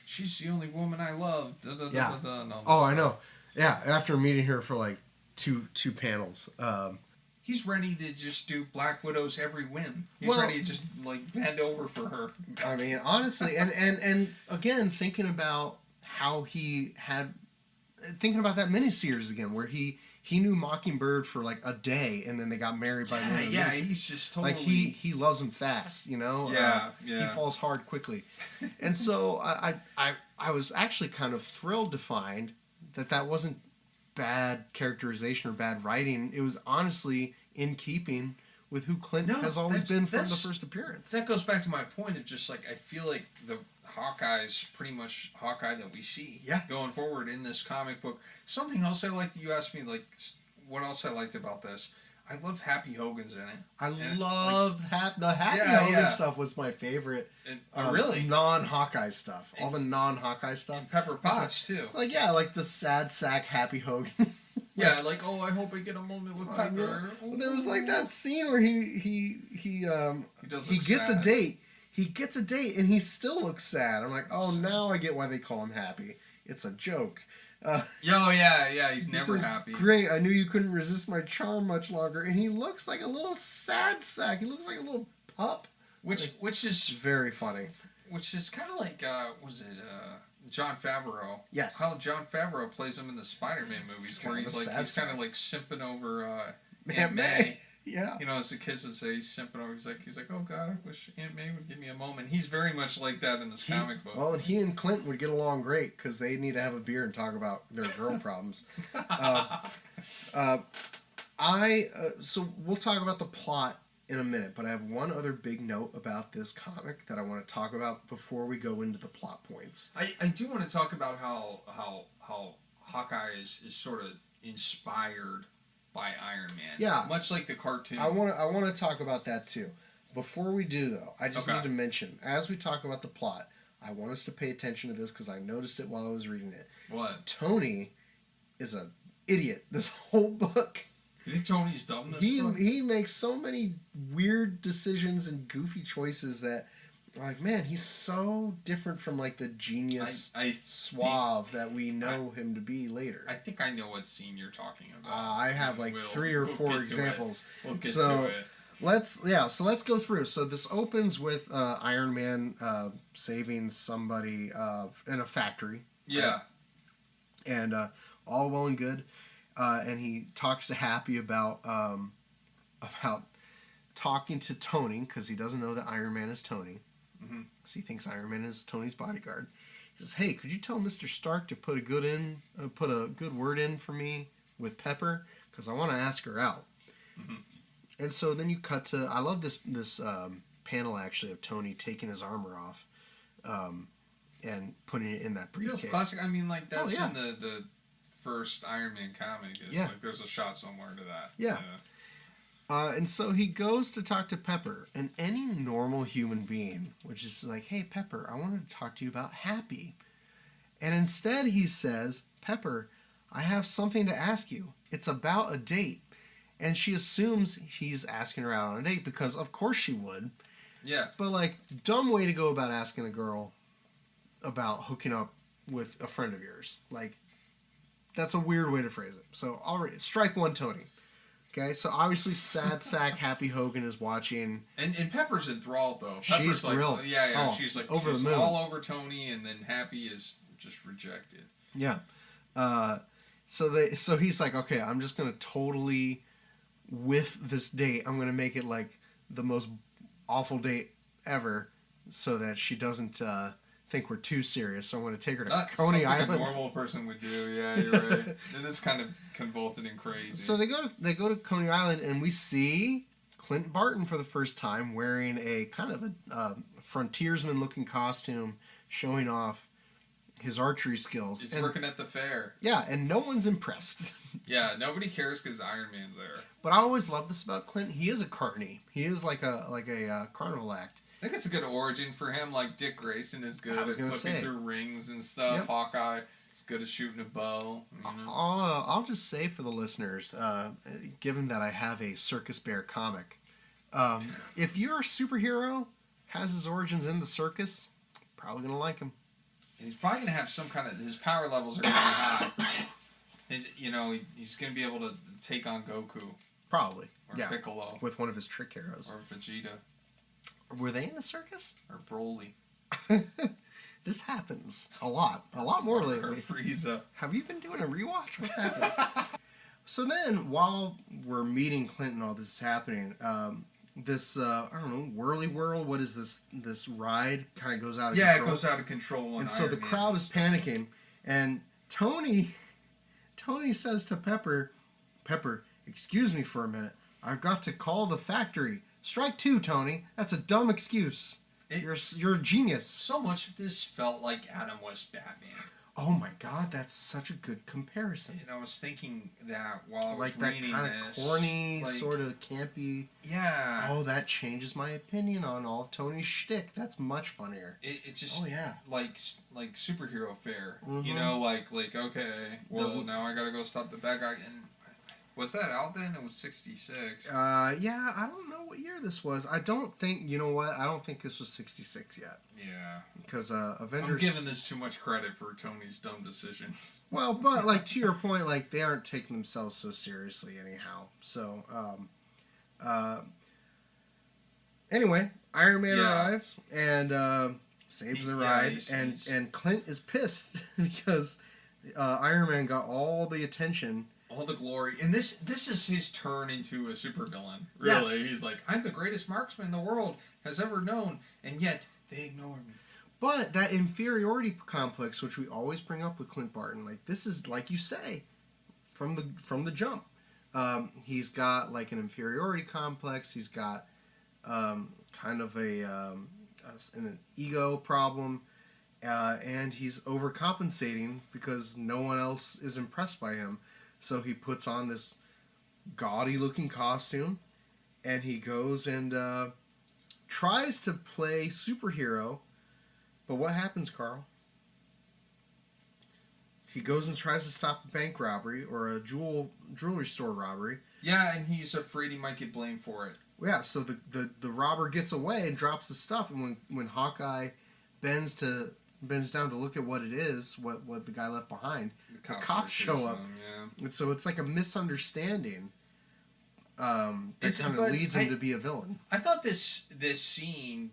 she's the only woman I love. I know. Yeah, after meeting her for like two panels, he's ready to just do Black Widow's every whim. He's ready to just like bend over for her. I mean, honestly, and again, thinking about how he had thinking about that miniseries again, where he knew Mockingbird for like a day, and then they got married by the end of the miniseries. He's just totally like he loves him fast, you know. He falls hard quickly, and so I was actually kind of thrilled to find that wasn't bad characterization or bad writing. It was honestly in keeping with who Clint has always been from the first appearance. That goes back to my point of just like I feel like the Hawkeye's pretty much Hawkeye that we see going forward in this comic book. Something else I liked, you asked me like what else I liked about this. I love Happy Hogan's in it. I loved the Happy Hogan stuff was my favorite. Really? Non-Hawkeye stuff. All the non-Hawkeye stuff. And Pepper Potts too. It's like like the sad sack Happy Hogan. Yeah, like I hope I get a moment with Pepper. There was like that scene where he gets a date. He gets a date and he still looks sad. I'm like, oh, now I get why they call him Happy. It's a joke. He's never happy. Great, I knew you couldn't resist my charm much longer. And he looks like a little sad sack. He looks like a little pup. Which is very funny. Which is kind of like, Jon Favreau. Yes. How Jon Favreau plays him in the Spider-Man movies, where he's kind of like simping over Aunt May. Yeah. You know, as the kids would say, he's simping over. He's like, oh God, I wish Aunt May would give me a moment. He's very much like that in this comic book. Well, and he and Clint would get along great because they need to have a beer and talk about their girl problems. So we'll talk about the plot in a minute, but I have one other big note about this comic that I want to talk about before we go into the plot points. I do want to talk about how Hawkeye is sort of inspired by Iron Man. Yeah. Much like the cartoon. I want to talk about that too. Before we do though, I just need to mention, as we talk about the plot, I want us to pay attention to this because I noticed it while I was reading it. What? Tony is an idiot this whole book. You think Tony's dumb this book? He makes so many weird decisions and goofy choices that, like, man, he's so different from like the genius suave that we know him to be later. I think I know what scene you're talking about. I have like 3 or 4 examples. We'll get to it. Let's go through. So this opens with Iron Man saving somebody in a factory. Yeah. Right? And all well and good. And he talks to Happy about talking to Tony because he doesn't know that Iron Man is Tony. Mm-hmm. So he thinks Iron Man is Tony's bodyguard. He says, "Hey, could you tell Mr. Stark to put a good word in for me with Pepper because I want to ask her out." Mm-hmm. And so then you cut to, I love this panel actually of Tony taking his armor off and putting it in that briefcase. Feels classic. I mean, like that's in the first Iron Man comic. Like there's a shot somewhere to that. Yeah. And so he goes to talk to Pepper, and any normal human being, which is like, "Hey, Pepper, I wanted to talk to you about Happy." And instead he says, "Pepper, I have something to ask you. It's about a date." And she assumes he's asking her out on a date because, of course, she would. Yeah. But, like, dumb way to go about asking a girl about hooking up with a friend of yours. Like, that's a weird way to phrase it. So, already, strike one, Tony. Okay? So, obviously, sad sack Happy Hogan is watching. And Pepper's enthralled, though. She's thrilled. Yeah. She's like, over the moon. All over Tony, and then Happy is just rejected. Yeah. So he's like, okay, I'm just going to totally... with this date, I'm going to make it like the most awful date ever so that she doesn't think we're too serious. So I'm going to take her to Coney Island. A normal person would do. Yeah, you're right. It is kind of convoluted and crazy. So they go to Coney Island and we see Clint Barton for the first time wearing a kind of a frontiersman looking costume showing off his archery skills. He's working at the fair. Yeah, and no one's impressed. Yeah, nobody cares because Iron Man's there. But I always love this about Clint. He is a carny. He is like a carnival act. I think it's a good origin for him. Like Dick Grayson is good at flipping through rings and stuff. Yep. Hawkeye is good at shooting a bow. You know? I'll just say for the listeners, given that I have a Circus Bear comic, if your superhero has his origins in the circus, probably gonna like him. He's probably gonna have some kind of his power levels are gonna be high. He's gonna be able to take on Goku. Probably. Or Piccolo. With one of his trick arrows. Or Vegeta. Were they in the circus? Or Broly. This happens a lot more lately. Frieza. Have you been doing a rewatch? What's happening? So then, while we're meeting Clint and all this is happening, this I don't know, whirly whirl. What is this? This ride kind of goes out of control. Yeah, it goes out of control. And so the crowd is panicking, and Tony says to Pepper, excuse me for a minute. I've got to call the factory. Strike two, Tony. That's a dumb excuse. You're a genius. So much of this felt like Adam West Batman. Oh my God, that's such a good comparison. And I was thinking that while I was like that reading kind this, of corny, sort of campy. Yeah. Oh, that changes my opinion on all of Tony's shtick. That's much funnier. It just yeah, like superhero fare. Mm-hmm. You know, like okay, well now I gotta go stop the bad guy. And was that out then? It was 66. Yeah, I don't know what year this was. I don't think, you know what? I don't think this was 66 yet. Yeah. Because Avengers... I'm giving this too much credit for Tony's dumb decisions. Well, but, like, to your point, like, they aren't taking themselves so seriously anyhow. So, anyway, Iron Man arrives and saves the ride. And Clint is pissed because Iron Man got all the attention... All the glory. And this is his turn into a supervillain. Really. Yes. He's like, I'm the greatest marksman the world has ever known, and yet they ignore me. But that inferiority complex, which we always bring up with Clint Barton, like this is, like you say, from the jump. He's got like an inferiority complex. He's got kind of an ego problem. And he's overcompensating because no one else is impressed by him. So he puts on this gaudy-looking costume, and he goes and tries to play superhero. But what happens, Carl? He goes and tries to stop a bank robbery or a jewelry store robbery. Yeah, and he's afraid he might get blamed for it. Yeah, so the robber gets away and drops the stuff, and when Hawkeye bends down to look at what it is, what the guy left behind, the cops show up. And so it's like a misunderstanding that kind of leads him to be a villain. I thought this scene,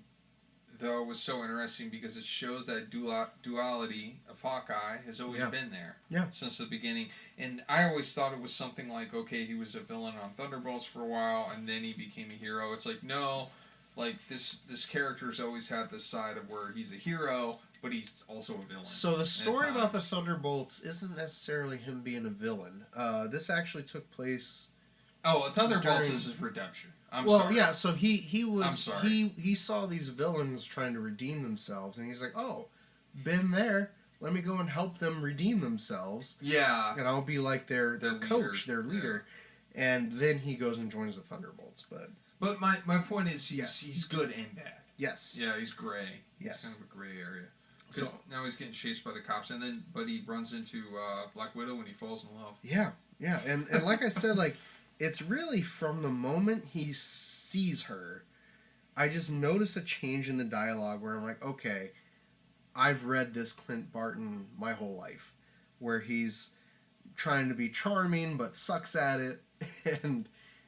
though, was so interesting because it shows that duality of Hawkeye has always been there since the beginning. And I always thought it was something like, okay, he was a villain on Thunderbolts for a while, and then he became a hero. It's like, no, like this character's always had this side of where he's a hero, but he's also a villain. So the story about the Thunderbolts isn't necessarily him being a villain. This actually took place... Oh, Thunderbolts is his redemption. Yeah, so he saw these villains trying to redeem themselves, and he's like, oh, been there. Let me go and help them redeem themselves. Yeah. And I'll be like their coach, their leader. Yeah. And then he goes and joins the Thunderbolts. But my point is he's good and bad. Yes. Yeah, he's gray. Yes. It's kind of a gray area. Because now he's getting chased by the cops, but he runs into Black Widow when he falls in love. Yeah, yeah, and like I said, like it's really from the moment he sees her, I just notice a change in the dialogue where I'm like, okay, I've read this Clint Barton my whole life, where he's trying to be charming but sucks at it,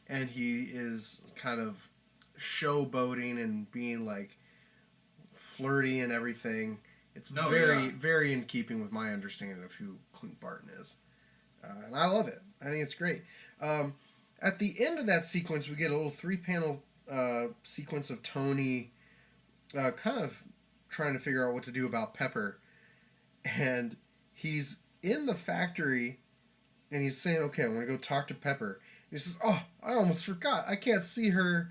and he is kind of showboating and being like flirty and everything. It's very in keeping with my understanding of who Clint Barton is. And I love it. I think it's great. At the end of that sequence, we get a little 3-panel sequence of Tony kind of trying to figure out what to do about Pepper. And he's in the factory, and he's saying, okay, I'm going to go talk to Pepper. And he says, oh, I almost forgot. I can't see her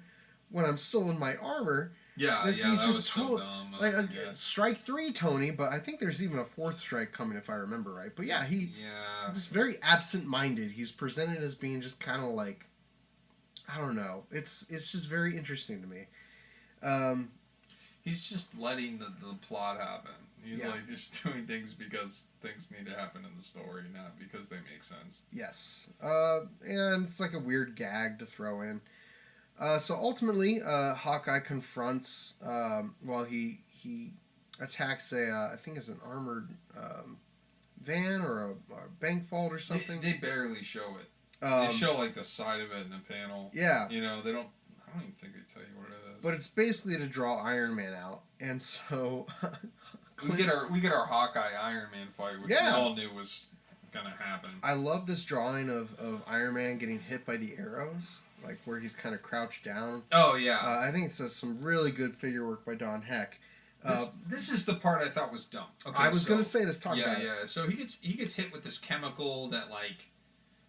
when I'm still in my armor. Yeah, he's that just was so dumb. Like strike 3, Tony, but I think there's even a 4th strike coming if I remember right. But yeah, he's just very absent-minded. He's presented as being just kind of like, I don't know. It's just very interesting to me. He's just letting the plot happen. He's like just doing things because things need to happen in the story, not because they make sense. Yes, and it's like a weird gag to throw in. So ultimately, Hawkeye confronts, he attacks I think it's an armored van or a bank vault or something. They barely show it. They show like the side of it in a panel. Yeah. You know, I don't even think they tell you what it is. But it's basically to draw Iron Man out. And so we get our Hawkeye Iron Man fight, which we all knew was gonna happen. I love this drawing of Iron Man getting hit by the arrows, like where he's kind of crouched down. Oh yeah. I think it's some really good figure work by Don Heck. This is the part I thought was dumb. Okay, I was gonna say this. Talk about it. Yeah. So he gets hit with this chemical that like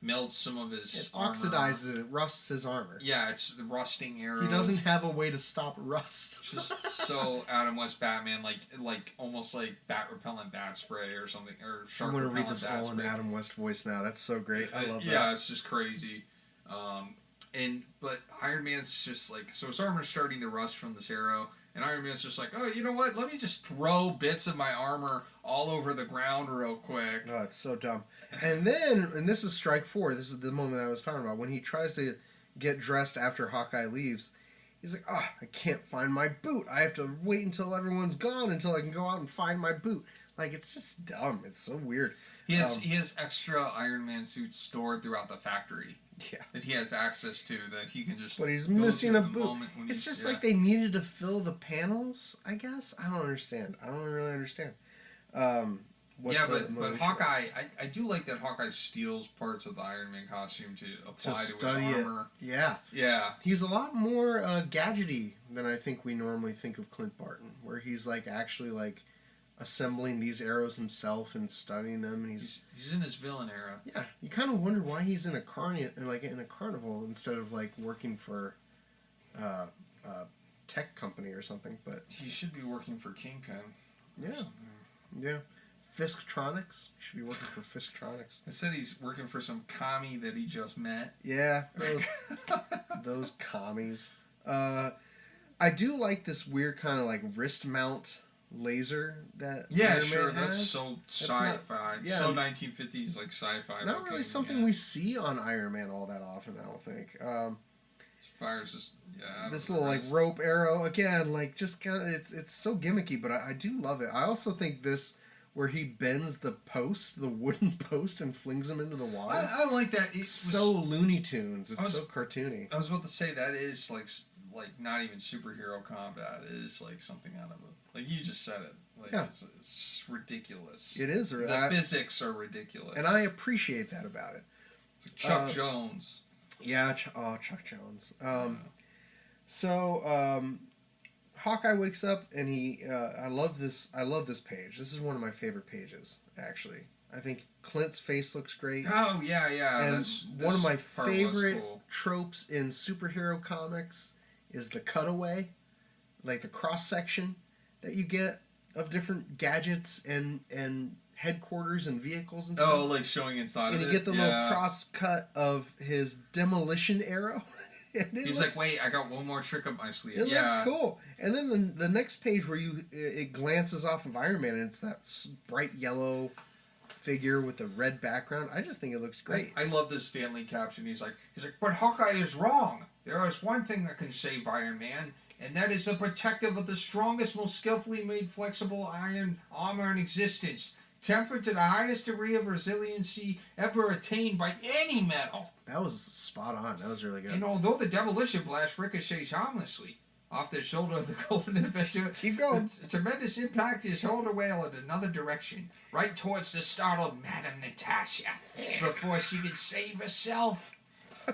melts some of his armor. Oxidizes it, rusts his armor. Yeah, it's the rusting arrows. He doesn't have a way to stop rust. Just so Adam West Batman, like almost like bat repellent bat spray or something, or shark repellent. I'm gonna read this all in Adam West voice now. That's so great. I love that. Yeah, it's just crazy. But Iron Man's just like, so his armor's starting to rust from this arrow. And Iron Man's just like, oh, you know what? Let me just throw bits of my armor all over the ground real quick. Oh, it's so dumb. And then, and this is Strike 4. This is the moment I was talking about. When he tries to get dressed after Hawkeye leaves, he's like, oh, I can't find my boot. I have to wait until everyone's gone until I can go out and find my boot. Like, it's just dumb. It's so weird. He has extra Iron Man suits stored throughout the factory. Yeah. That he has access to, that he can just. But he's missing a boot. It's just like they needed to fill the panels, I guess. I don't understand. I don't really understand. But Hawkeye, I do like that Hawkeye steals parts of the Iron Man costume to apply to his armor. Yeah. Yeah. He's a lot more gadgety than I think we normally think of Clint Barton, where he's like actually like assembling these arrows himself and studying them, and he's in his villain era. Yeah, you kind of wonder why he's in a carnival instead of like working for a tech company or something. But he should be working for Kingpin. Yeah. Fisktronics. He should be working for Fisktronics. Instead, he's working for some commie that he just met. Yeah, those commies. I do like this weird kind of like wrist mount laser that Iron Man has. That's so sci-fi. So 1950s like sci-fi. Not really something we see on Iron Man all that often, I don't think. Fires just this little like rope arrow again, like just kind of it's so gimmicky, but I do love it. I also think this where he bends the wooden post and flings him into the water. I like that. It's so Looney Tunes. It's so cartoony. I was about to say that is like not even superhero combat. It is like something out of a, like you just said it. Like it's ridiculous. It is. The physics are ridiculous, and I appreciate that about it. It's like Chuck Jones. Yeah, Chuck Jones. Hawkeye wakes up and he. I love this page. This is one of my favorite pages, actually. I think Clint's face looks great. Oh yeah. And one of my favorite tropes in superhero comics is the cutaway, like the cross section that you get of different gadgets and headquarters and vehicles and stuff. Oh, like showing inside of it. And you get the little cross cut of his demolition arrow. He's like, wait, I got one more trick up my sleeve. It looks cool. And then the next page where it glances off of Iron Man and it's that bright yellow figure with a red background. I just think it looks great. I love this Stanley caption. He's like, but Hawkeye is wrong. There is one thing that can save Iron Man, and that is the protective of the strongest, most skillfully made flexible iron armor in existence, tempered to the highest degree of resiliency ever attained by any metal. That was spot on. That was really good. And although the demolition blast ricochets harmlessly off the shoulder of the Golden Avenger, keep going. A tremendous impact is hurled away in another direction, right towards the startled Madame Natasha, before she can save herself.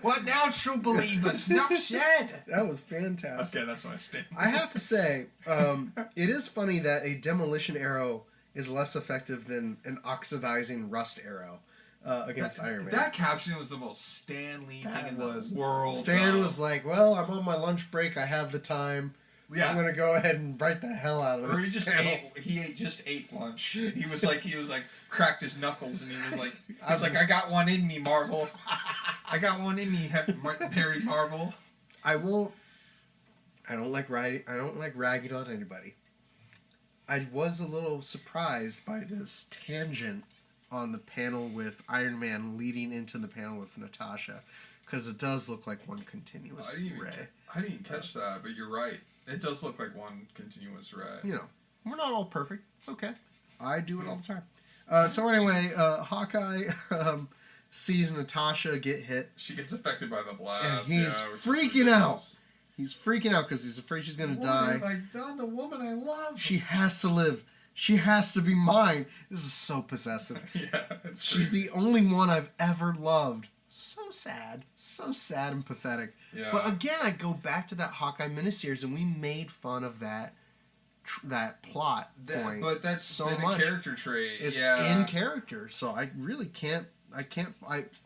What now, true believers? Enough said. That was fantastic. Okay, that's my stand. I have to say, it is funny that a demolition arrow is less effective than an oxidizing rust arrow against Iron Man. That caption was the most Stan Lee thing in the world. Stan was like, well, I'm on my lunch break. I have the time. Yeah. I'm going to go ahead and write the hell out of it. He just ate lunch. He was like cracked his knuckles and he was like, I got one in me, Marvel. I got one in me, Harry Marvel. I don't like ragging on anybody. I was a little surprised by this tangent on the panel with Iron Man leading into the panel with Natasha, because it does look like one continuous ray. I didn't catch that, but you're right. It does look like one continuous ray. You know, we're not all perfect. It's okay. I do it all the time. So anyway, Hawkeye sees Natasha get hit. She gets affected by the blast. And he's freaking out. He's freaking out because he's afraid she's going to die. What have I done? The woman I love. She has to live. She has to be mine. This is so possessive. Yeah, it's She's the only one I've ever loved. So sad and pathetic. Yeah. But again, I go back to that Hawkeye miniseries, and we made fun of that plot point. But that's so been much. a character trait. It's yeah. in character, so I really can't.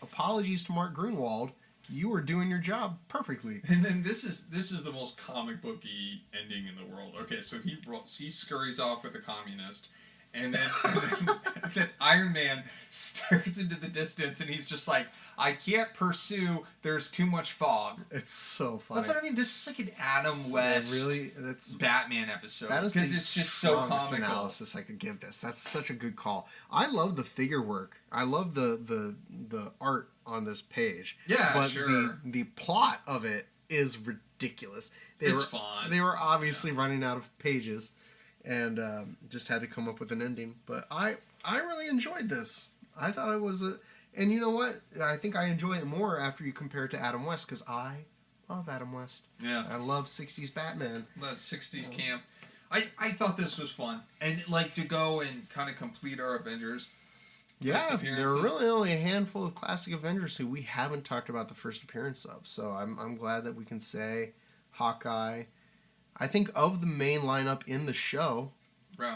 Apologies to Mark Grunwald. You were doing your job perfectly. And then this is the most comic booky ending in the world. Okay, so he scurries off with a communist, and then Iron Man stares into the distance, and he's just like, "I can't pursue. There's too much fog." It's so funny. That's what I mean. This is like an Adam West Batman episode. That is because the it's just so strongest comical. analysis I could give this. That's such a good call. I love the figure work. I love the art on this page. Yeah, but sure. the plot of it is ridiculous. It's fun. They were obviously running out of pages, and just had to come up with an ending. But I really enjoyed this. I thought it was and you know what? I think I enjoy it more after you compare it to Adam West, because I love Adam West. Yeah. I love 60s Batman. That 60s camp. I thought this was fun. And like to go and kind of complete our Avengers. Yeah, there are really only a handful of classic Avengers who we haven't talked about the first appearance of. So I'm glad that we can say Hawkeye. I think of the main lineup in the show,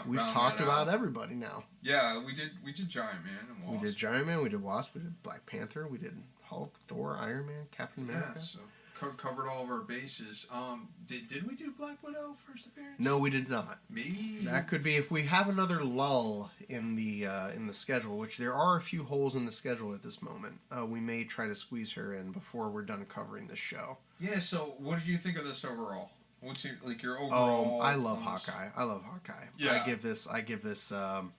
we've talked about everybody now. Yeah, we did Giant Man and Wasp. We did Giant Man, we did Wasp, we did Black Panther, we did Hulk, Thor, Iron Man, Captain America. Yeah, so covered all of our bases. Did we do Black Widow first appearance? No, we did not. Maybe that could be if we have another lull in the schedule, which there are a few holes in the schedule at this moment. We may try to squeeze her in before we're done covering this show. Yeah. So, what did you think of this overall? What's your overall? Oh, I love Hawkeye. I love Hawkeye. Yeah. I give this 4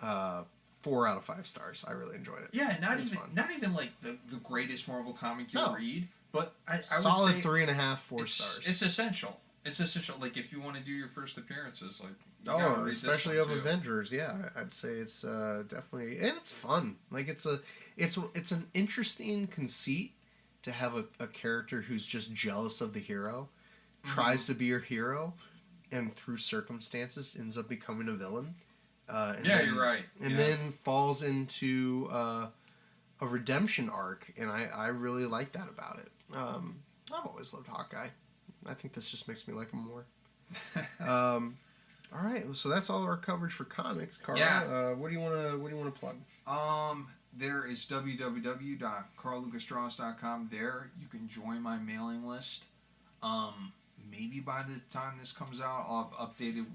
out of 5 stars. I really enjoyed it. Yeah, not even like the greatest Marvel comic you'll read. But I solid would say 3.5, 4 stars. It's essential. It's essential. Like if you want to do your first appearances, like especially of Avengers, yeah, I'd say it's definitely, and it's fun. Like it's an interesting conceit to have a character who's just jealous of the hero, tries to be your hero, and through circumstances ends up becoming a villain. You're right. And then falls into a redemption arc, and I really like that about it. I've always loved Hawkeye. I think this just makes me like him more. All right, so that's all our coverage for comics. Carl, what do you want to plug? There is www.carllucasdraws.com. There you can join my mailing list. Maybe by the time this comes out, I'll have updated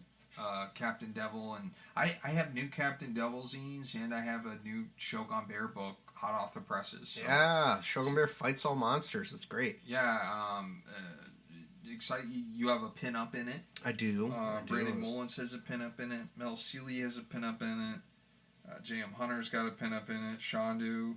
Captain Devil, and I have new Captain Devil zines, and I have a new Shogun Bear book hot off the presses. So. Yeah, Shogun Bear fights all monsters. That's great. Yeah, excited. You have a pin-up in it. I do. Brandon Mullins has a pin-up in it. Mel Seeley has a pin-up in it. J.M. Hunter's got a pin-up in it. Shandu,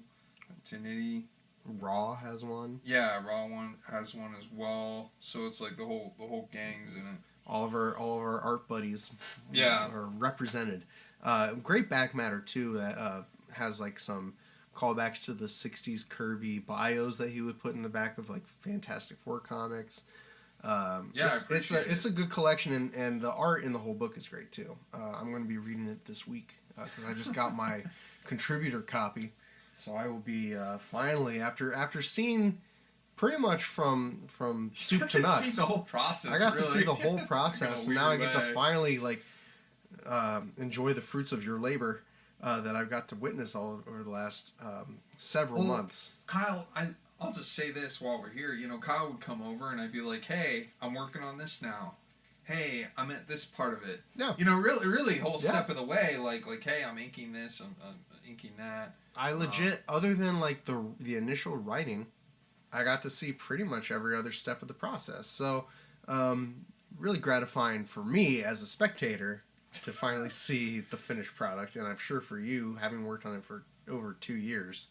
Tinity. Raw has one. Yeah, Raw one has one as well. So it's like the whole gang's in it. All of our art buddies, are represented. Great back matter too that has like some callbacks to the '60s Kirby bios that he would put in the back of like Fantastic Four comics. It's a good collection, and the art in the whole book is great too. I'm going to be reading it this week because I just got my contributor copy, so I will be finally after seeing. Pretty much from soup to nuts. See the whole process. I got to see the whole process, and now I get to finally enjoy the fruits of your labor that I've got to witness all over the last several months. Kyle, I'll just say this while we're here. You know, Kyle would come over, and I'd be like, "Hey, I'm working on this now. Hey, I'm at this part of it. Yeah. You know, really, whole step of the way. Like, hey, I'm inking this. I'm inking that. I legit, other than like the initial writing. I got to see pretty much every other step of the process. So, really gratifying for me as a spectator to finally see the finished product. And I'm sure for you, having worked on it for over 2 years,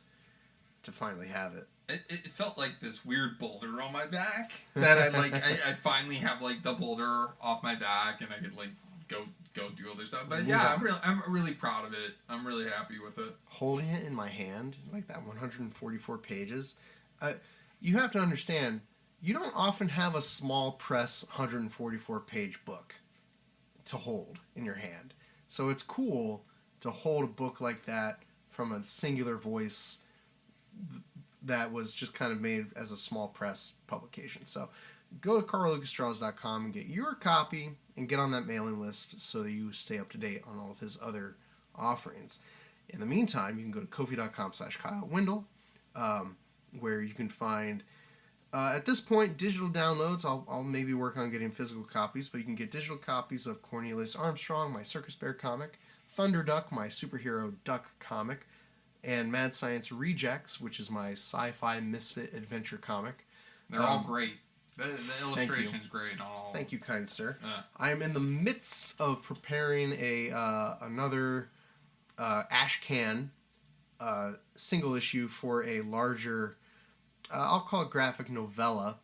to finally have it. It felt like this weird boulder on my back that I finally have like the boulder off my back and I could like go do other stuff. But yeah, I'm really proud of it. I'm really happy with it. Holding it in my hand, like that 144 pages, you have to understand, you don't often have a small press 144 page book to hold in your hand. So it's cool to hold a book like that from a singular voice that was just kind of made as a small press publication. So go to carllucasdraws.com and get your copy and get on that mailing list so that you stay up to date on all of his other offerings. In the meantime, you can go to ko-fi.com/kylewindle, where you can find, at this point, digital downloads. I'll maybe work on getting physical copies, but you can get digital copies of Cornelius Armstrong, my Circus Bear comic, Thunder Duck, my superhero duck comic, and Mad Science Rejects, which is my sci-fi misfit adventure comic. They're all great. The illustration's great on all. Thank you, kind sir. I am in the midst of preparing another Ashcan single issue for a larger, I'll call it graphic novella,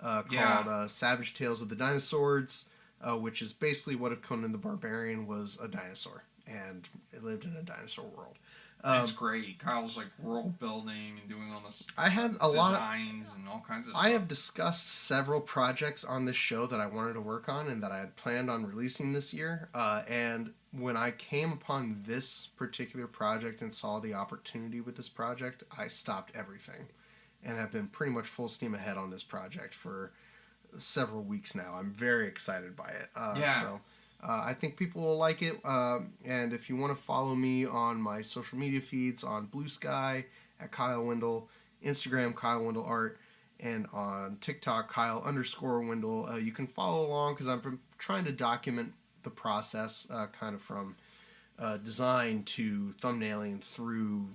called Savage Tales of the Dinosaurs, which is basically what if Conan the Barbarian was a dinosaur and it lived in a dinosaur world. It's great. Kyle's like world building and doing all this. I had a lot of designs and all kinds of stuff. I have discussed several projects on this show that I wanted to work on and that I had planned on releasing this year. And when I came upon this particular project and saw the opportunity with this project, I stopped everything and have been pretty much full steam ahead on this project for several weeks now. I'm very excited by it. So I think people will like it. And if you want to follow me on my social media feeds on Bluesky at Kyle Windle, Instagram Kyle Windle Art, and on TikTok Kyle_Windle, you can follow along because I'm trying to document the process kind of from design to thumbnailing through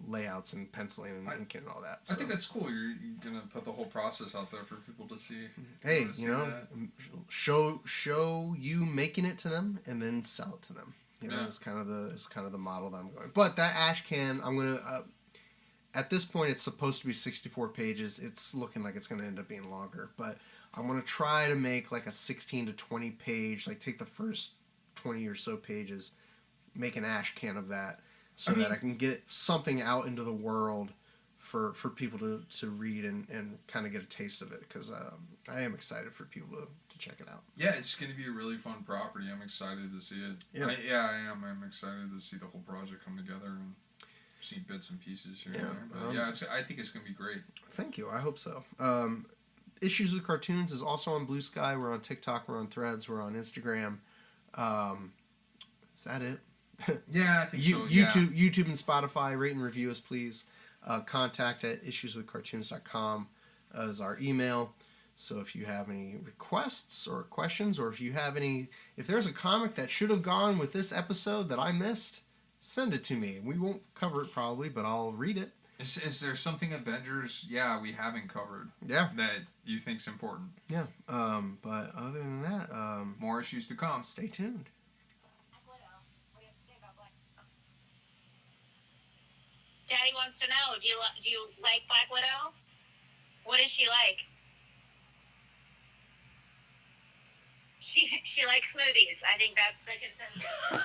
layouts and penciling and inking and all that. So. I think that's cool. You're gonna put the whole process out there for people to see. Hey, show you making it to them and then sell it to them. You know, it's kind of the model that I'm going. But that ash can, I'm gonna. At this point, it's supposed to be 64 pages. It's looking like it's gonna end up being longer, but I'm gonna try to make like a 16 to 20 page. Like take the first 20 or so pages, make an ash can of that. So that I can get something out into the world for people to read and kind of get a taste of it, because I am excited for people to check it out. Yeah, it's going to be a really fun property. I'm excited to see it. Yeah, I am. I'm excited to see the whole project come together and see bits and pieces here and there. But I think it's going to be great. Thank you. I hope so. Issues with Cartoons is also on Bluesky. We're on TikTok. We're on Threads. We're on Instagram. Is that it? Yeah, I think so. YouTube and Spotify. Rate and review us, please. Contact at IssuesWithCartoons.com is our email. So if you have any requests or questions, or if there's a comic that should have gone with this episode that I missed, send it to me. We won't cover it probably, but I'll read it. Is there something Avengers, we haven't covered? Yeah. That you think's important? Yeah. But other than that, more issues to come. Stay tuned. Daddy wants to know, do you like Black Widow? What is she like? She likes smoothies. I think that's the consensus.